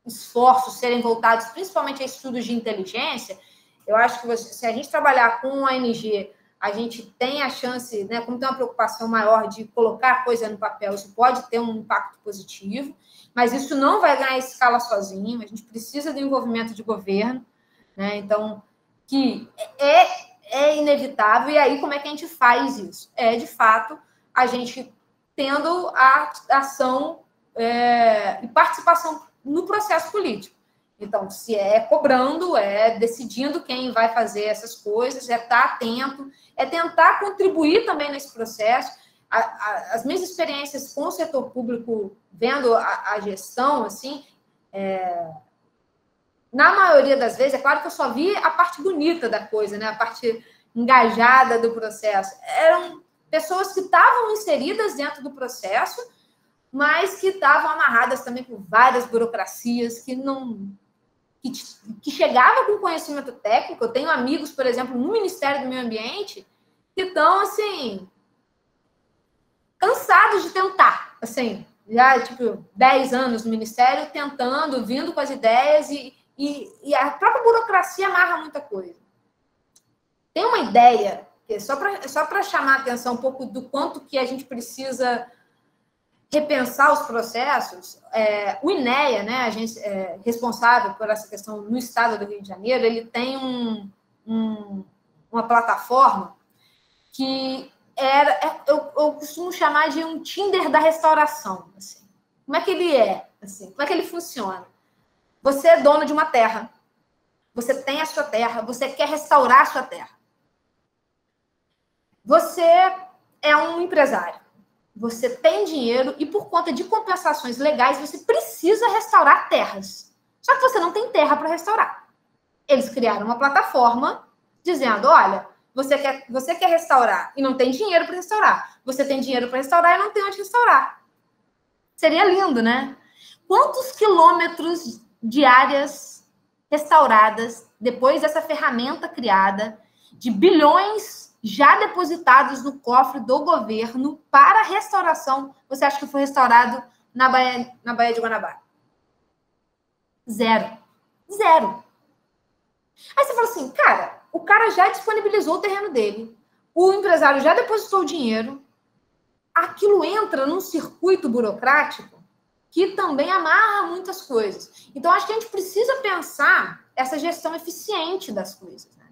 esforços serem voltados principalmente a estudos de inteligência. Eu acho que se a gente trabalhar com a ONG, a gente tem a chance, né, como tem uma preocupação maior de colocar a coisa no papel, isso pode ter um impacto positivo, mas isso não vai ganhar escala sozinho, a gente precisa do envolvimento de governo, né? Então, que é inevitável. E aí, como é que a gente faz isso? De fato, a gente tendo a ação e participação no processo político. Então, se cobrando, decidindo quem vai fazer essas coisas, estar atento, tentar contribuir também nesse processo. As minhas experiências com o setor público, vendo a gestão, assim, na maioria das vezes, é claro que eu só vi a parte bonita da coisa, né? A parte engajada do processo. Eram pessoas que estavam inseridas dentro do processo, mas que estavam amarradas também por várias burocracias que chegavam com conhecimento técnico. Eu tenho amigos, por exemplo, no Ministério do Meio Ambiente, que estão, assim, cansados de tentar, assim, já, 10 anos no Ministério, tentando, vindo com as ideias e a própria burocracia amarra muita coisa. Tem uma ideia, que só para chamar a atenção um pouco do quanto que a gente precisa repensar os processos. O INEA, né, a agência responsável por essa questão no estado do Rio de Janeiro, ele tem uma plataforma que eu costumo chamar de um Tinder da restauração. Assim. Como é que ele é? Assim, como é que ele funciona? Você é dono de uma terra, você tem a sua terra, você quer restaurar a sua terra. Você é um empresário, você tem dinheiro e, por conta de compensações legais, você precisa restaurar terras. Só que você não tem terra para restaurar. Eles criaram uma plataforma dizendo, olha, você quer restaurar e não tem dinheiro para restaurar. Você tem dinheiro para restaurar e não tem onde restaurar. Seria lindo, né? Quantos quilômetros de áreas restauradas, depois dessa ferramenta criada, de bilhões já depositados no cofre do governo para restauração, você acha que foi restaurado na Baía de Guanabara? Zero. Aí você fala assim, cara, o cara já disponibilizou o terreno dele, o empresário já depositou o dinheiro, aquilo entra num circuito burocrático que também amarra muitas coisas. Então, acho que a gente precisa pensar essa gestão eficiente das coisas, né?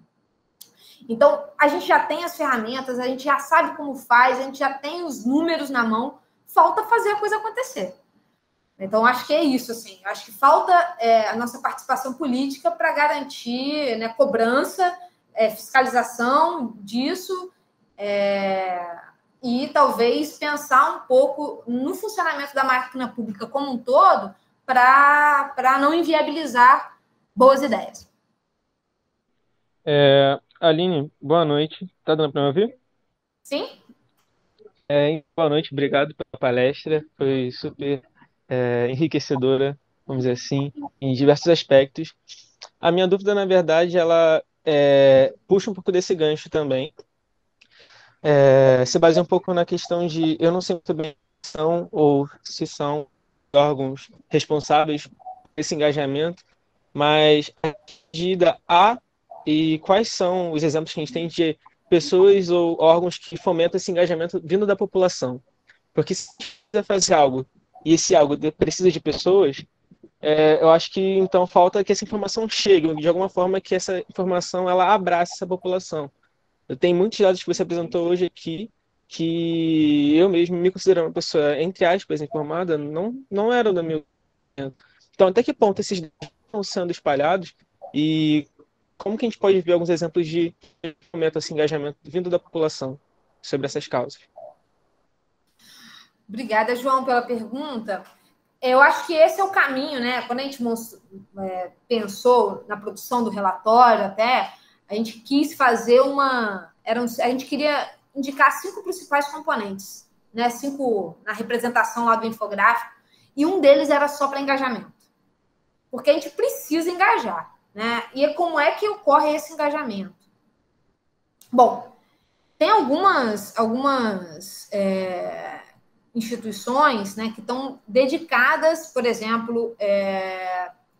Então, a gente já tem as ferramentas, a gente já sabe como faz, a gente já tem os números na mão, falta fazer a coisa acontecer. Então, acho que é isso, assim. Acho que falta a nossa participação política para garantir, né, cobrança, fiscalização disso, e talvez pensar um pouco no funcionamento da máquina pública como um todo para não inviabilizar boas ideias. Aline, boa noite. Tá dando para me ouvir? Sim? Boa noite, obrigado pela palestra. Foi super enriquecedora, vamos dizer assim, em diversos aspectos. A minha dúvida, na verdade, ela puxa um pouco desse gancho também. Se baseia um pouco na questão de, eu não sei muito bem se são ou se são órgãos responsáveis por esse engajamento, mas a medida e quais são os exemplos que a gente tem de pessoas ou órgãos que fomentam esse engajamento vindo da população? Porque se precisa fazer algo e esse algo precisa de pessoas, eu acho que então falta que essa informação chegue, de alguma forma que essa informação ela abrace essa população. Eu tenho muitos dados que você apresentou hoje aqui que eu mesmo me considero uma pessoa, entre aspas, informada, não era da minha. Então, até que ponto esses dados estão sendo espalhados e como que a gente pode ver alguns exemplos de esse engajamento vindo da população sobre essas causas? Obrigada, João, pela pergunta. Eu acho que esse é o caminho, né? Quando a gente pensou na produção do relatório, até, a gente quis fazer a gente queria indicar 5 principais componentes, né? 5 na representação lá do infográfico, e um deles era só para engajamento. Porque a gente precisa engajar, né? E como é que ocorre esse engajamento? Bom, tem algumas instituições, né, que estão dedicadas, por exemplo,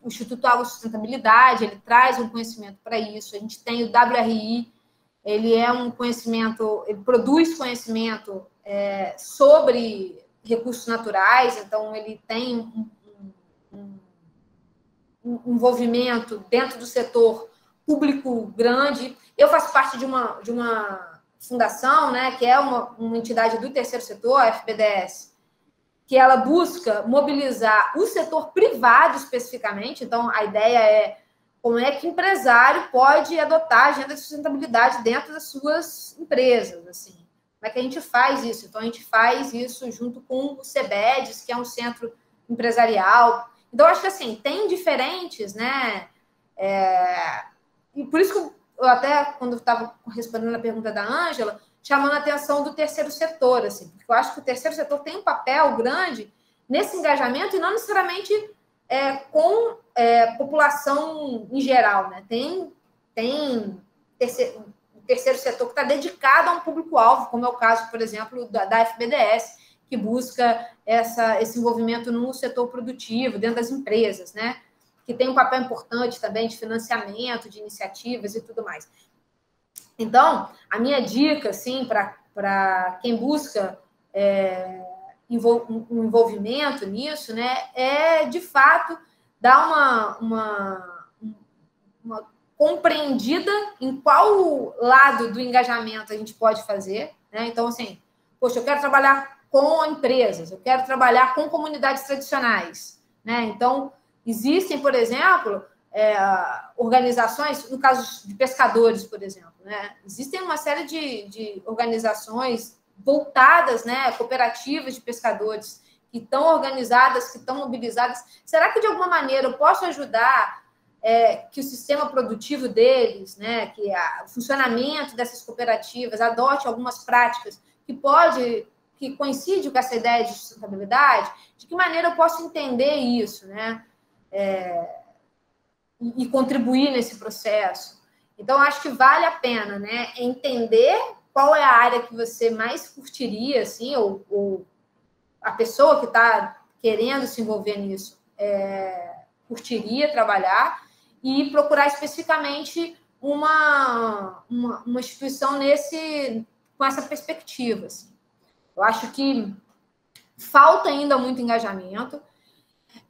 o Instituto Água e Sustentabilidade, ele traz um conhecimento para isso. A gente tem o WRI, ele é um conhecimento, ele produz conhecimento sobre recursos naturais, então ele tem um envolvimento dentro do setor público grande. Eu faço parte de uma fundação, né, que é uma entidade do terceiro setor, a FBDS, que ela busca mobilizar o setor privado especificamente. Então, a ideia é como é que o empresário pode adotar a agenda de sustentabilidade dentro das suas empresas, assim. Como é que a gente faz isso? Então, a gente faz isso junto com o CEBEDES, que é um centro empresarial. Então, acho que, assim, tem diferentes, né? E por isso que eu até, quando estava respondendo a pergunta da Ângela, chamando a atenção do terceiro setor, assim, porque eu acho que o terceiro setor tem um papel grande nesse engajamento e não necessariamente com população em geral, né? Tem o terceiro setor que está dedicado a um público-alvo, como é o caso, por exemplo, da FBDS, que busca esse envolvimento no setor produtivo, dentro das empresas, né? Que tem um papel importante também de financiamento, de iniciativas e tudo mais. Então, a minha dica, assim, para quem busca um envolvimento nisso, né, é, de fato, dar uma compreendida em qual lado do engajamento a gente pode fazer, né? Então, assim, poxa, eu quero trabalhar com empresas, eu quero trabalhar com comunidades tradicionais, né? Então, existem, por exemplo, organizações, no caso de pescadores, por exemplo, né? Existem uma série de organizações voltadas, né, cooperativas de pescadores, que estão organizadas, que estão mobilizadas. Será que, de alguma maneira, eu posso ajudar que o sistema produtivo deles, né, que o funcionamento dessas cooperativas adote algumas práticas que coincide com essa ideia de sustentabilidade? De que maneira eu posso entender isso, né? E contribuir nesse processo. Então, acho que vale a pena, né, entender qual é a área que você mais curtiria, assim, ou a pessoa que está querendo se envolver nisso curtiria trabalhar, e procurar especificamente uma instituição com essa perspectiva. Assim. Eu acho que falta ainda muito engajamento.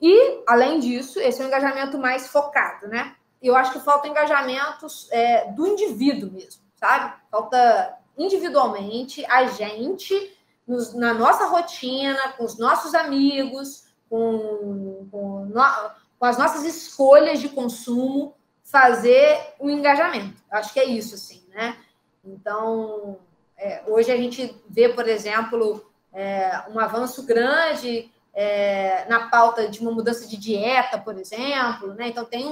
E, além disso, esse é um engajamento mais focado, né? Eu acho que falta engajamentos do indivíduo mesmo, sabe? Falta individualmente a gente, na nossa rotina, com os nossos amigos, com as nossas escolhas de consumo, fazer um engajamento. Acho que é isso, assim, né? Então, hoje a gente vê, por exemplo, um avanço grande na pauta de uma mudança de dieta, por exemplo, né? Então tem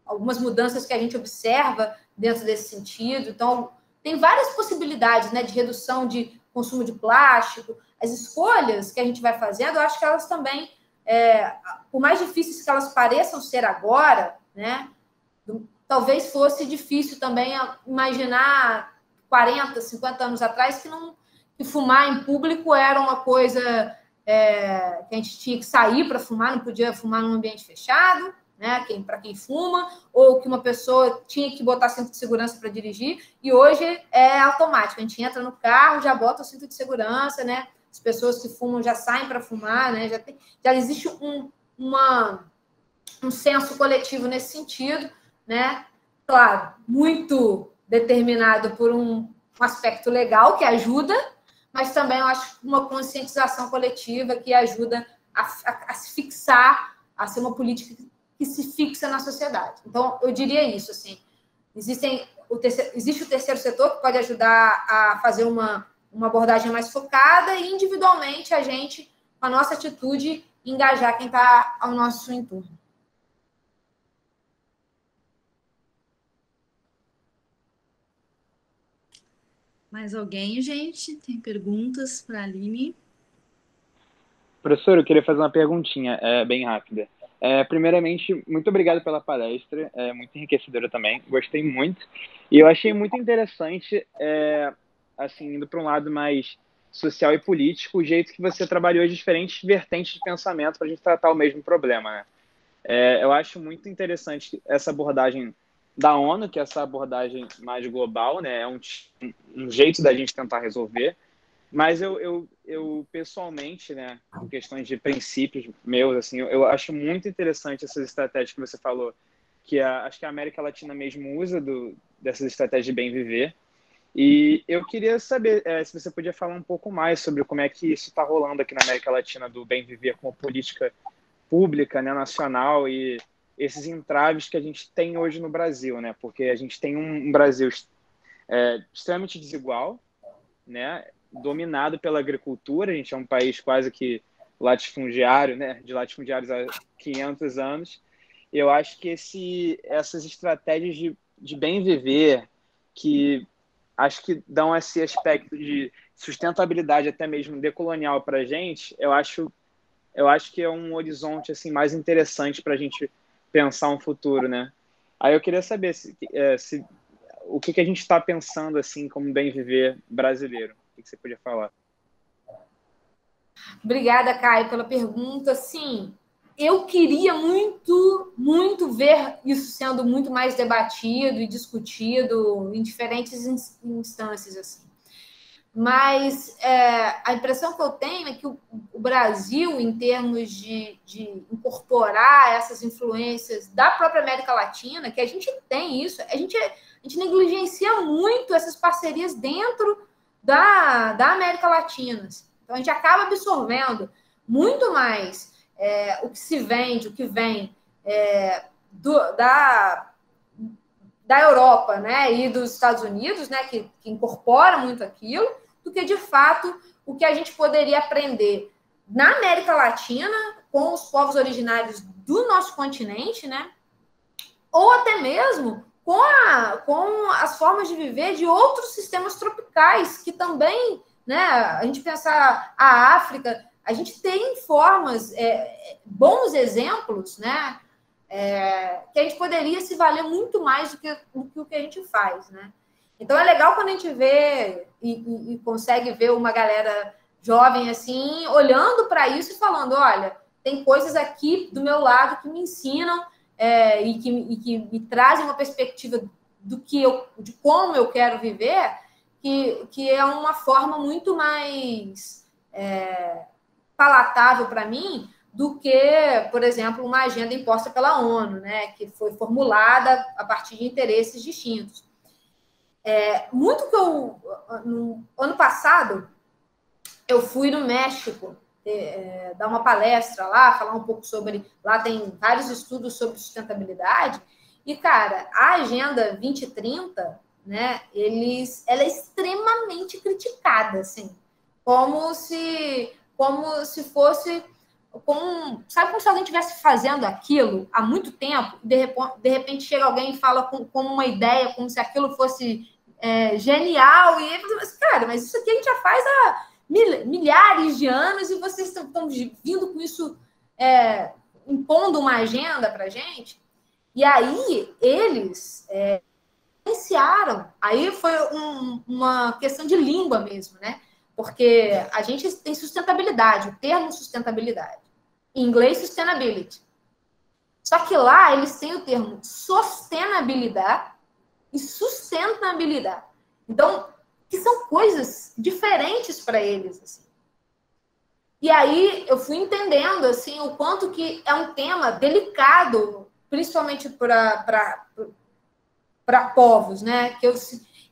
algumas mudanças que a gente observa dentro desse sentido. Então tem várias possibilidades, né, de redução de consumo de plástico. As escolhas que a gente vai fazendo, eu acho que elas também, por mais difíceis que elas pareçam ser agora, né, talvez fosse difícil também imaginar 40, 50 anos atrás que fumar em público era uma coisa que a gente tinha que sair para fumar, não podia fumar num ambiente fechado, né? Para quem fuma, ou que uma pessoa tinha que botar cinto de segurança para dirigir, e hoje é automático, a gente entra no carro, já bota o cinto de segurança, né? As pessoas que fumam já saem para fumar, né? Já existe um senso coletivo nesse sentido, né? Claro, muito determinado por um aspecto legal que ajuda, mas também eu acho uma conscientização coletiva que ajuda a se fixar, a ser uma política que se fixa na sociedade. Então, eu diria isso, assim, existe o terceiro setor que pode ajudar a fazer uma abordagem mais focada e, individualmente, a gente, com a nossa atitude, engajar quem está ao nosso entorno. Mais alguém, gente? Tem perguntas para a Aline? Professor, eu queria fazer uma perguntinha bem rápida. Primeiramente, muito obrigado pela palestra, muito enriquecedora também, gostei muito. E eu achei muito interessante, assim, indo para um lado mais social e político, o jeito que você trabalhou as diferentes vertentes de pensamento para a gente tratar o mesmo problema, né? Eu acho muito interessante essa abordagem da ONU, que é essa abordagem mais global, né? É um jeito da gente tentar resolver. Mas eu pessoalmente, né, em questões de princípios meus, assim, eu acho muito interessante essas estratégias que você falou, que acho que a América Latina mesmo usa dessas estratégias de bem viver. E eu queria saber se você podia falar um pouco mais sobre como é que isso está rolando aqui na América Latina, do bem viver como política pública, né, nacional, e esses entraves que a gente tem hoje no Brasil, né? Porque a gente tem um Brasil extremamente desigual, né? Dominado pela agricultura, a gente é um país quase que latifundiário, né? De latifundiários há 500 anos. Eu acho que essas estratégias de bem viver, que acho que dão esse aspecto de sustentabilidade até mesmo decolonial para a gente, eu acho que é um horizonte assim mais interessante para a gente pensar um futuro, né? Aí eu queria saber o que a gente está pensando assim como bem viver brasileiro. O que você podia falar? Obrigada, Caio, pela pergunta. Sim, eu queria muito, muito ver isso sendo muito mais debatido e discutido em diferentes instâncias, assim. Mas a impressão que eu tenho é que o Brasil, em termos de incorporar essas influências da própria América Latina, que a gente tem isso, a gente negligencia muito essas parcerias dentro da América Latina. Então, a gente acaba absorvendo muito mais o que se vende, o que vem da Europa, né, e dos Estados Unidos, né, que incorpora muito aquilo, do que, de fato, o que a gente poderia aprender na América Latina, com os povos originários do nosso continente, né, ou até mesmo com as formas de viver de outros sistemas tropicais, que também, né, a gente pensar a África, a gente tem formas, bons exemplos, né, que a gente poderia se valer muito mais do que o que a gente faz, né? Então, é legal quando a gente vê e consegue ver uma galera jovem, assim, olhando para isso e falando, olha, tem coisas aqui do meu lado que me ensinam e que me trazem uma perspectiva de como eu quero viver, que é uma forma muito mais palatável para mim do que, por exemplo, uma agenda imposta pela ONU, né, que foi formulada a partir de interesses distintos. Muito que no ano passado, eu fui no México dar uma palestra lá, falar um pouco sobre... Lá tem vários estudos sobre sustentabilidade. E, cara, a Agenda 2030, né, ela é extremamente criticada, assim, como se fosse... sabe como se alguém estivesse fazendo aquilo há muito tempo, e de repente chega alguém e fala com uma ideia, como se aquilo fosse genial, e cara, mas isso aqui a gente já faz há milhares de anos e vocês estão vindo com isso, impondo uma agenda para a gente. E aí eles iniciaram, aí foi uma questão de língua mesmo, né? Porque a gente tem sustentabilidade, o termo sustentabilidade. Em inglês, sustainability. Só que lá eles têm o termo sustenabilidade e sustentabilidade. Então, que são coisas diferentes para eles, assim. E aí eu fui entendendo, assim, o quanto que é um tema delicado, principalmente para para povos, né? Que eu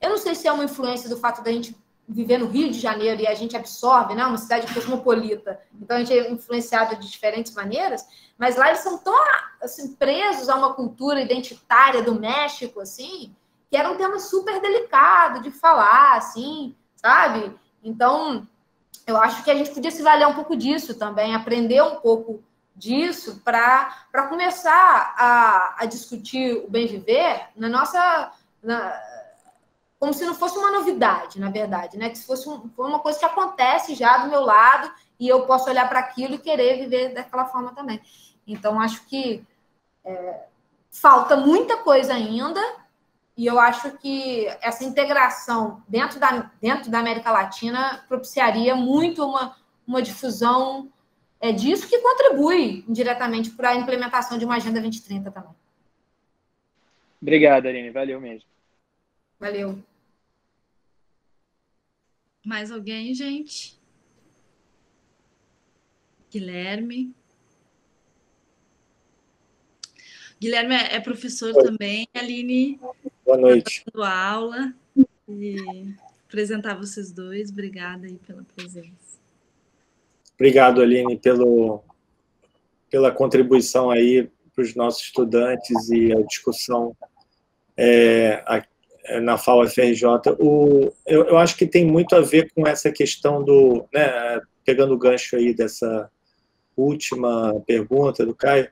não sei se é uma influência do fato da gente viver no Rio de Janeiro e a gente absorve, né? Uma cidade cosmopolita, então a gente é influenciado de diferentes maneiras, mas lá eles são tão assim, presos a uma cultura identitária do México, assim, que era um tema super delicado de falar, assim, sabe? Então, eu acho que a gente podia se valer um pouco disso também, aprender um pouco disso para começar a discutir o bem viver na nossa... como se não fosse uma novidade, na verdade, né? Que se fosse uma coisa que acontece já do meu lado e eu posso olhar para aquilo e querer viver daquela forma também. Então, acho que falta muita coisa ainda e eu acho que essa integração dentro da América Latina propiciaria muito uma difusão disso que contribui indiretamente para a implementação de uma Agenda 2030 também. Obrigado, Aline. Valeu mesmo. Valeu. Mais alguém, gente? Guilherme. Guilherme é professor também. Aline. Boa noite. Está dando aula. E apresentar vocês dois. Obrigada aí pela presença. Obrigado, Aline, pela contribuição aí para os nossos estudantes e a discussão na FAU-FRJ. Eu acho que tem muito a ver com essa questão né, pegando o gancho aí dessa última pergunta do Caio,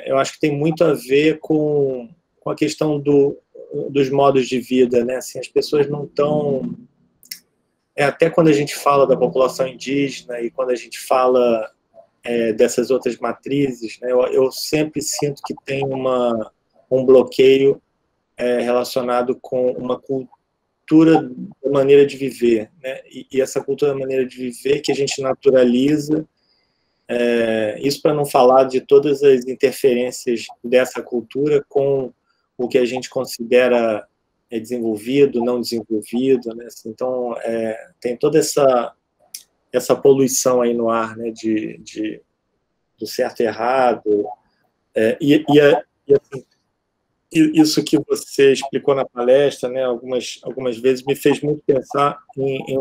eu acho que tem muito a ver com a questão dos modos de vida, né? Assim, as pessoas não estão... até quando a gente fala da população indígena e quando a gente fala dessas outras matrizes, né, eu sempre sinto que tem um bloqueio relacionado com uma cultura da maneira de viver, né? E essa cultura da maneira de viver que a gente naturaliza, isso para não falar de todas as interferências dessa cultura com o que a gente considera desenvolvido, não desenvolvido, né? Assim, então, tem toda essa poluição aí no ar, né? Do certo e errado, assim, isso que você explicou na palestra, né, algumas vezes me fez muito pensar em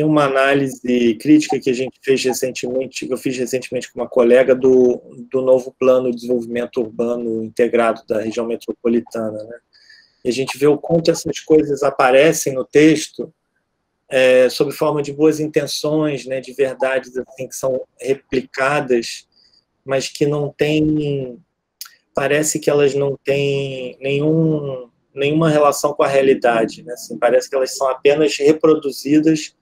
uma análise crítica que a gente fez recentemente, que eu fiz recentemente com uma colega do novo plano de desenvolvimento urbano integrado da região metropolitana, né? E a gente vê o quanto essas coisas aparecem no texto sob forma de boas intenções, né, de verdades assim que são replicadas, mas que não têm... parece que elas não têm nenhuma relação com a realidade, né? Assim, parece que elas são apenas reproduzidas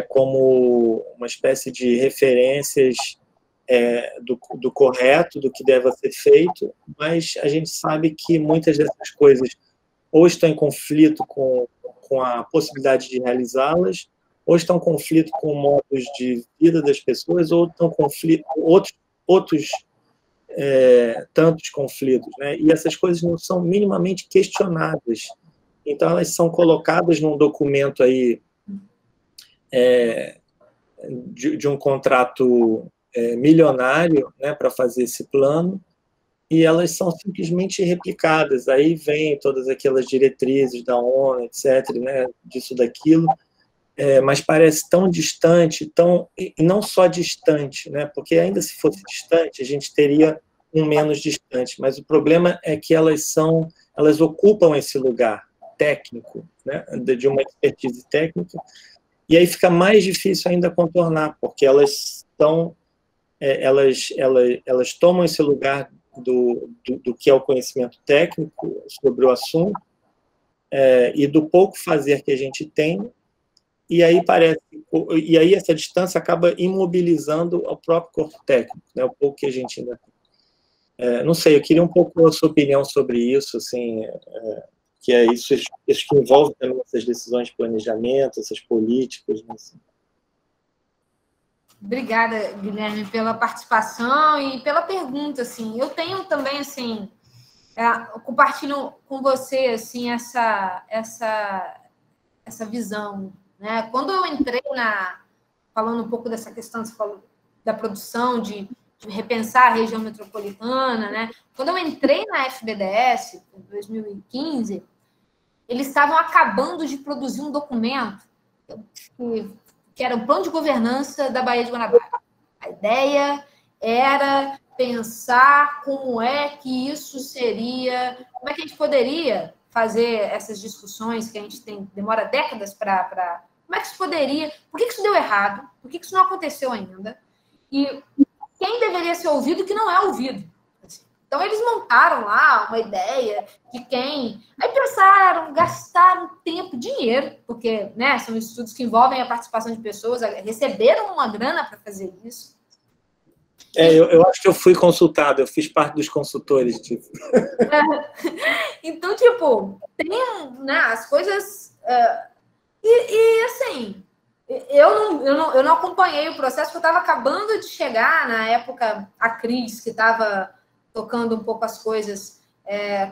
como uma espécie de referências do correto, do que deve ser feito, mas a gente sabe que muitas dessas coisas ou estão em conflito com a possibilidade de realizá-las, ou estão em conflito com modos de vida das pessoas, ou estão em conflito com outros tantos conflitos, né? E essas coisas não são minimamente questionadas. Então, elas são colocadas num documento aí de um contrato milionário, né, para fazer esse plano, e elas são simplesmente replicadas. Aí vem todas aquelas diretrizes da ONU, etc., né, disso, daquilo, mas parece tão distante, e não só distante, né, porque ainda se fosse distante, a gente teria um menos distante, mas o problema é que elas ocupam esse lugar técnico, né, de uma expertise técnica, e aí fica mais difícil ainda contornar, porque elas tomam esse lugar do que é o conhecimento técnico sobre o assunto, e do pouco fazer que a gente tem, e aí essa distância acaba imobilizando o próprio corpo técnico, né, o pouco que a gente ainda tem. Não sei, eu queria um pouco a sua opinião sobre isso, assim, que é isso que envolve também essas decisões de planejamento, essas políticas, né, assim. Obrigada, Guilherme, pela participação e pela pergunta, assim. Eu tenho também, assim, compartilho com você, assim, essa visão, né? Quando eu entrei falando um pouco dessa questão, você falou da produção de repensar a região metropolitana, né? Quando eu entrei na FBDS, em 2015, eles estavam acabando de produzir um documento que era o plano de governança da Baía de Guanabara. A ideia era pensar como é que isso seria, como é que a gente poderia fazer essas discussões que a gente demora décadas para... Como é que isso poderia... Por que isso deu errado? Por que isso não aconteceu ainda? E quem deveria ser ouvido que não é ouvido? Então, eles montaram lá uma ideia de quem... Aí pensaram, gastaram tempo, dinheiro, porque, né, são estudos que envolvem a participação de pessoas, receberam uma grana para fazer isso. Eu acho que eu fui consultado, eu fiz parte dos consultores. Tipo. Então, tipo, tem, né, as coisas... assim, eu não acompanhei o processo, porque eu estava acabando de chegar, na época, a Cris, que estava tocando um pouco as coisas,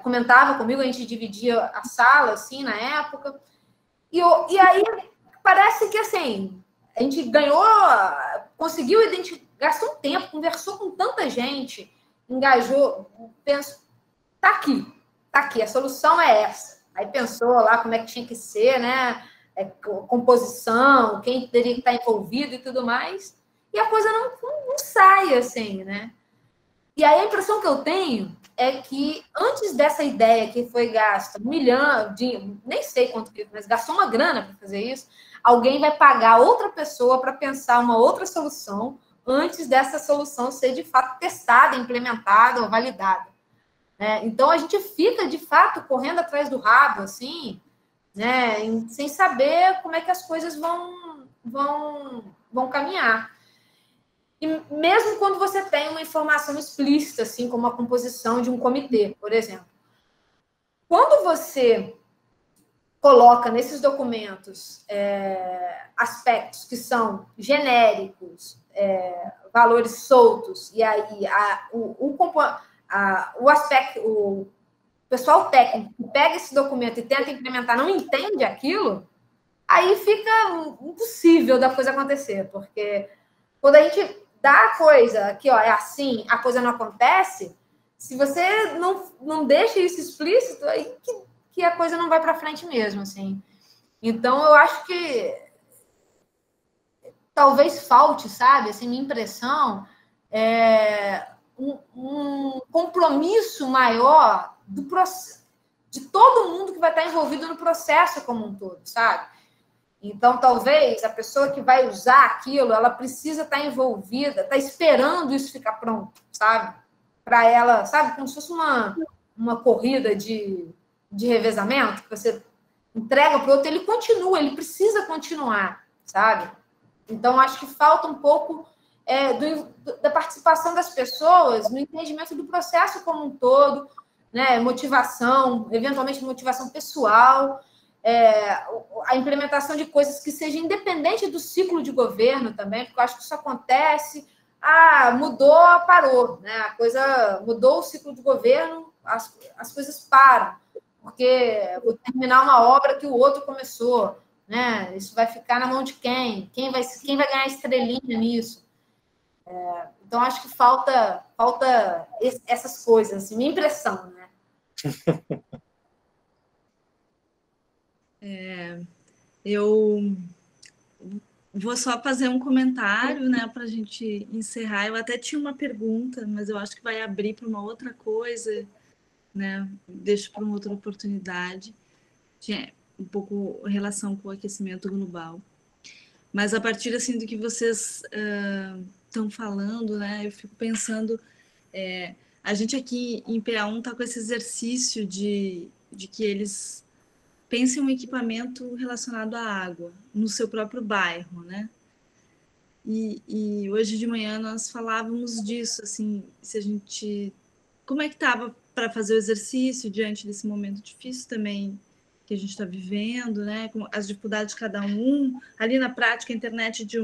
comentava comigo, a gente dividia a sala, assim, na época, e aí parece que, assim, a gente conseguiu gastou um tempo, conversou com tanta gente, engajou, pensou, tá aqui, a solução é essa. Aí pensou lá como é que tinha que ser, né, composição, quem teria que estar envolvido e tudo mais, e a coisa não sai, assim, né. E aí a impressão que eu tenho é que antes dessa ideia que foi gasta $1 milhão, nem sei quanto que, mas gastou uma grana para fazer isso, alguém vai pagar outra pessoa para pensar uma outra solução antes dessa solução ser de fato testada, implementada ou validada. Então a gente fica de fato correndo atrás do rabo, assim, né, sem saber como é que as coisas vão caminhar. E mesmo quando você tem uma informação explícita, assim, como a composição de um comitê, por exemplo. Quando você coloca nesses documentos aspectos que são genéricos, valores soltos, e aí o pessoal técnico que pega esse documento e tenta implementar não entende aquilo, aí fica impossível da coisa acontecer, porque quando a gente dá a coisa que é assim, a coisa não acontece, se você não deixa isso explícito, aí que a coisa não vai para frente mesmo, assim. Então, eu acho que talvez falte, sabe, assim, minha impressão um compromisso maior de todo mundo que vai estar envolvido no processo como um todo, sabe? Então, talvez a pessoa que vai usar aquilo, ela precisa estar envolvida, estar esperando isso ficar pronto, sabe? Para ela, sabe? Como se fosse uma corrida de revezamento, que você entrega para o outro, ele precisa continuar, sabe? Então, acho que falta um pouco da participação das pessoas no entendimento do processo como um todo, né? Motivação, eventualmente motivação pessoal, a implementação de coisas que sejam independentes do ciclo de governo também, porque eu acho que isso acontece, mudou, parou, né? A coisa mudou o ciclo de governo, as coisas param, porque vou terminar uma obra que o outro começou, né? Isso vai ficar na mão de quem? Quem vai ganhar estrelinha nisso? Então, acho que falta essas coisas, assim, minha impressão, né? Eu vou só fazer um comentário, né, para a gente encerrar. Eu até tinha uma pergunta, mas eu acho que vai abrir para uma outra coisa, né? Deixo para uma outra oportunidade. Tinha um pouco relação com o aquecimento global. Mas a partir assim do que vocês estão falando, né, eu fico pensando, a gente aqui em PA1 está com esse exercício de que eles pensem um equipamento relacionado à água no seu próprio bairro, né? E hoje de manhã nós falávamos disso, assim, se a gente, como é que estava para fazer o exercício diante desse momento difícil também que a gente está vivendo, né? Com as dificuldades de cada um, ali na prática a internet de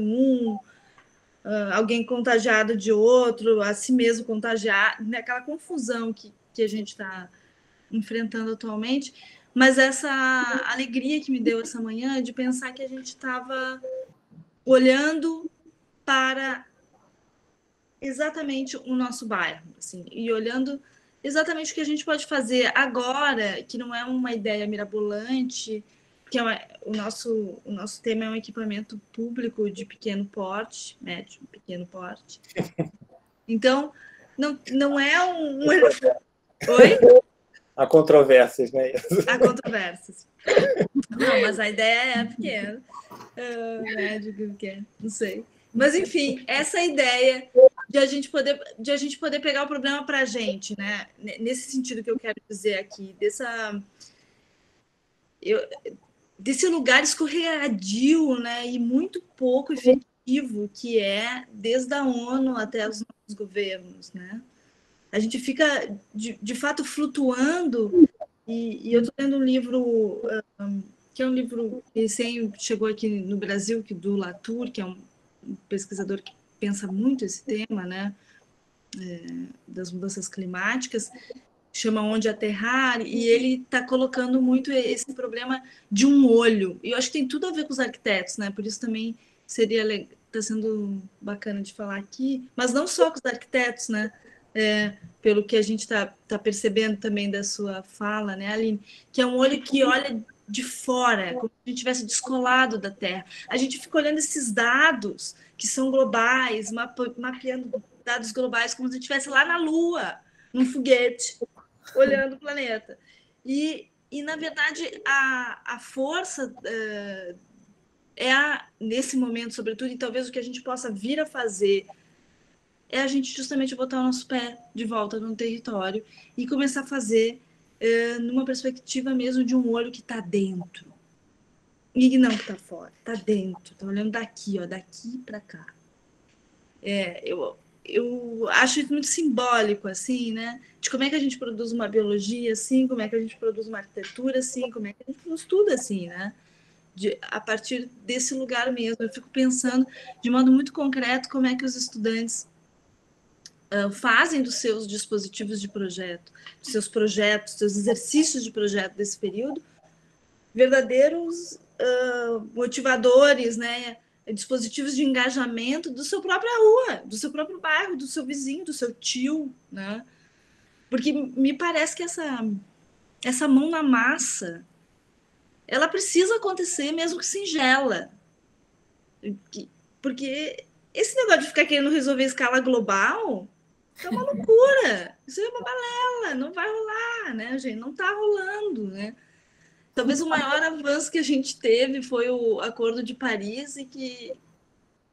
alguém contagiado de outro, a si mesmo contagiado, né? Aquela confusão que a gente está enfrentando atualmente. Mas essa alegria que me deu essa manhã de pensar que a gente estava olhando para exatamente o nosso bairro, assim, e olhando exatamente o que a gente pode fazer agora, que não é uma ideia mirabolante, que o nosso tema é um equipamento público de pequeno porte, médio, pequeno porte. Então, não é um... Oi? Há controvérsias, né? Há controvérsias. Não, mas a ideia é pequena. Médio, pequeno, não sei. Mas, enfim, essa ideia de a gente poder pegar o problema para a gente, né? Nesse sentido que eu quero dizer aqui, desse lugar escorregadio, né? E muito pouco efetivo que é desde a ONU até os nossos governos, né? A gente fica, de fato, flutuando, e eu estou lendo um livro, que é um livro que recém chegou aqui no Brasil, do Latour, que é um pesquisador que pensa muito esse tema, né, das mudanças climáticas, chama Onde Aterrar, e ele está colocando muito esse problema de um olho, e eu acho que tem tudo a ver com os arquitetos, né, por isso também está sendo bacana de falar aqui, mas não só com os arquitetos, né, pelo que a gente está percebendo também da sua fala, né, Aline, que é um olho que olha de fora, como se a gente tivesse descolado da Terra. A gente fica olhando esses dados que são globais, mapeando dados globais, como se a gente estivesse lá na Lua, num foguete, olhando o planeta. E na verdade, a força nesse momento, sobretudo, e talvez o que a gente possa vir a fazer é a gente justamente botar o nosso pé de volta no território e começar a fazer numa perspectiva mesmo de um olho que está dentro. E não que está fora, está dentro, está olhando daqui, ó, daqui para cá. Eu acho isso muito simbólico, assim, né? De como é que a gente produz uma biologia assim, como é que a gente produz uma arquitetura assim, como é que a gente produz tudo assim, né? A partir desse lugar mesmo. Eu fico pensando de modo muito concreto como é que os estudantes fazem dos seus dispositivos de projeto, dos seus projetos, dos seus exercícios de projeto desse período, verdadeiros motivadores, né? Dispositivos de engajamento do seu própria rua, do seu próprio bairro, do seu vizinho, do seu tio, né? Porque me parece que essa mão na massa, ela precisa acontecer mesmo que singela. Porque esse negócio de ficar querendo resolver a escala global é uma loucura. Isso é uma balela, não vai rolar, né, gente? Não está rolando, né? Talvez o maior avanço que a gente teve foi o Acordo de Paris e que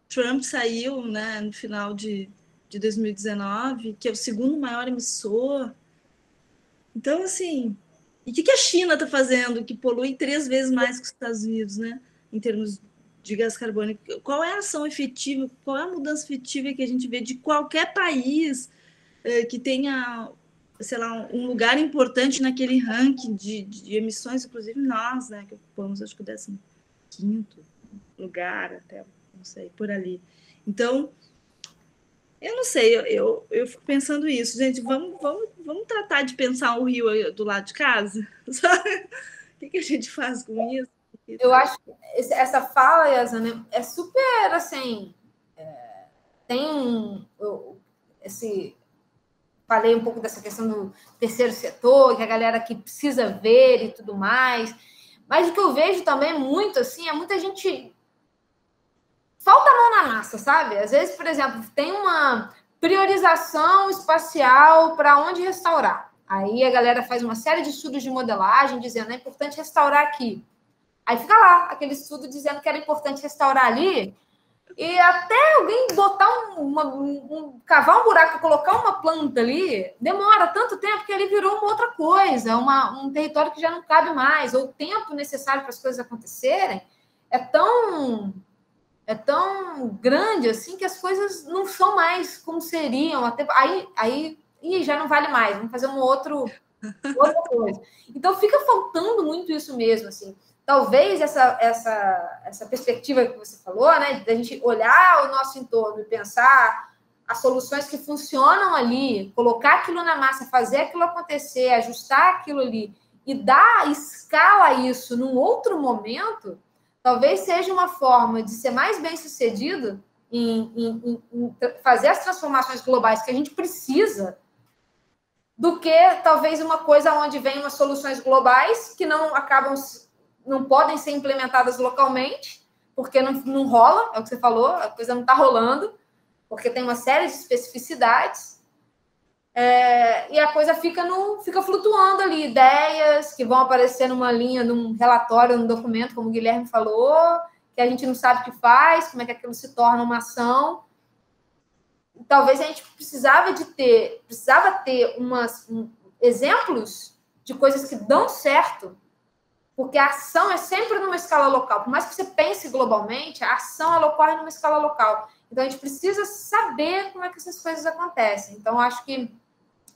Trump saiu, né, no final de 2019, que é o segundo maior emissor. Então, assim, e o que a China está fazendo que polui 3 vezes mais que os Estados Unidos, né, em termos de gás carbônico? Qual é a ação efetiva, qual é a mudança efetiva que a gente vê de qualquer país que tenha, sei lá, um lugar importante naquele ranking de emissões, inclusive nós, né, que ocupamos, acho que o 15º lugar, até, não sei, por ali. Então, eu não sei, eu fico pensando isso, gente, vamos tratar de pensar o Rio do lado de casa? Sabe? O que a gente faz com isso? Eu acho que essa fala, Yazana, é super, assim, tem falei um pouco dessa questão do terceiro setor, que a galera que precisa ver e tudo mais, mas o que eu vejo também muito, assim, é muita gente... Falta a mão na massa, sabe? Às vezes, por exemplo, tem uma priorização espacial para onde restaurar. Aí a galera faz uma série de estudos de modelagem dizendo é importante restaurar aqui. Aí fica lá, aquele estudo dizendo que era importante restaurar ali, e até alguém botar cavar um buraco e colocar uma planta ali, demora tanto tempo que ali virou uma outra coisa, um território que já não cabe mais, ou o tempo necessário para as coisas acontecerem é tão grande assim que as coisas não são mais como seriam. Até, aí já não vale mais, vamos fazer outra coisa. Então fica faltando muito isso mesmo, assim. Talvez essa perspectiva que você falou, né, da gente olhar o nosso entorno e pensar as soluções que funcionam ali, colocar aquilo na massa, fazer aquilo acontecer, ajustar aquilo ali e dar escala a isso num outro momento, talvez seja uma forma de ser mais bem-sucedido em fazer as transformações globais que a gente precisa, do que talvez uma coisa onde vem umas soluções globais que não podem ser implementadas localmente, porque não rola, é o que você falou, a coisa não está rolando, porque tem uma série de especificidades, e a coisa fica flutuando ali, ideias que vão aparecer numa linha, num relatório, num documento, como o Guilherme falou, que a gente não sabe o que faz, como é que aquilo se torna uma ação. Talvez a gente precisava ter exemplos de coisas que dão certo, porque a ação é sempre numa escala local. Por mais que você pense globalmente, a ação ela ocorre numa escala local. Então, a gente precisa saber como é que essas coisas acontecem. Então, acho que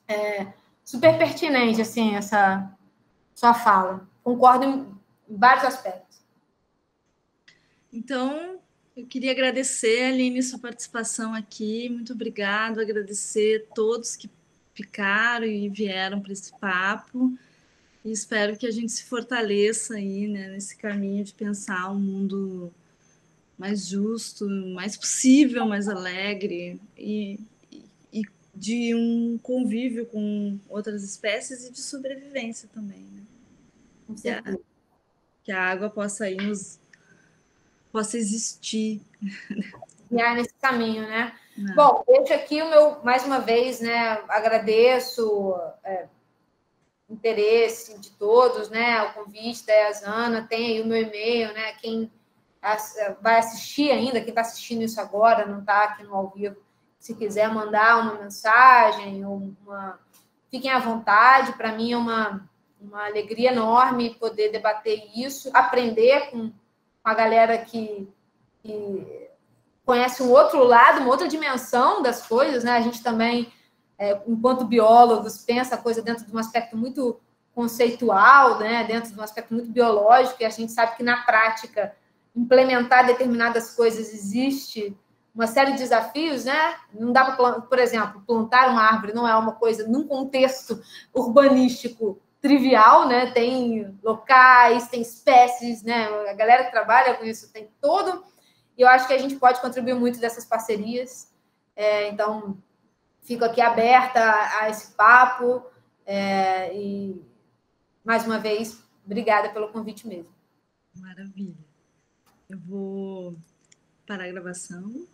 é super pertinente, assim, essa sua fala. Concordo em vários aspectos. Então, eu queria agradecer, Aline, sua participação aqui. Muito obrigado. Agradecer a todos que ficaram e vieram para esse papo. E espero que a gente se fortaleça aí, né, nesse caminho de pensar um mundo mais justo, mais possível, mais alegre e de um convívio com outras espécies e de sobrevivência também, né? Que a água possa possa existir. E nesse caminho, né? Não. Bom, deixo aqui mais uma vez, né? Agradeço o interesse de todos, né? O convite da Yazana, tem aí o meu e-mail, né? Quem vai assistir ainda, quem está assistindo isso agora, não está aqui no ao vivo, se quiser mandar uma mensagem, fiquem à vontade. Para mim é uma alegria enorme poder debater isso, aprender com a galera que conhece um outro lado, uma outra dimensão das coisas, né? A gente também, enquanto biólogos, pensa a coisa dentro de um aspecto muito conceitual, né? Dentro de um aspecto muito biológico, e a gente sabe que na prática implementar determinadas coisas existe uma série de desafios, né? Não dá para, por exemplo, plantar uma árvore não é uma coisa num contexto urbanístico trivial, né? Tem locais, tem espécies, né? A galera que trabalha com isso tem todo. E eu acho que a gente pode contribuir muito dessas parcerias. Então, fico aqui aberta a esse papo. E, mais uma vez, obrigada pelo convite mesmo. Maravilha. Eu vou parar a gravação.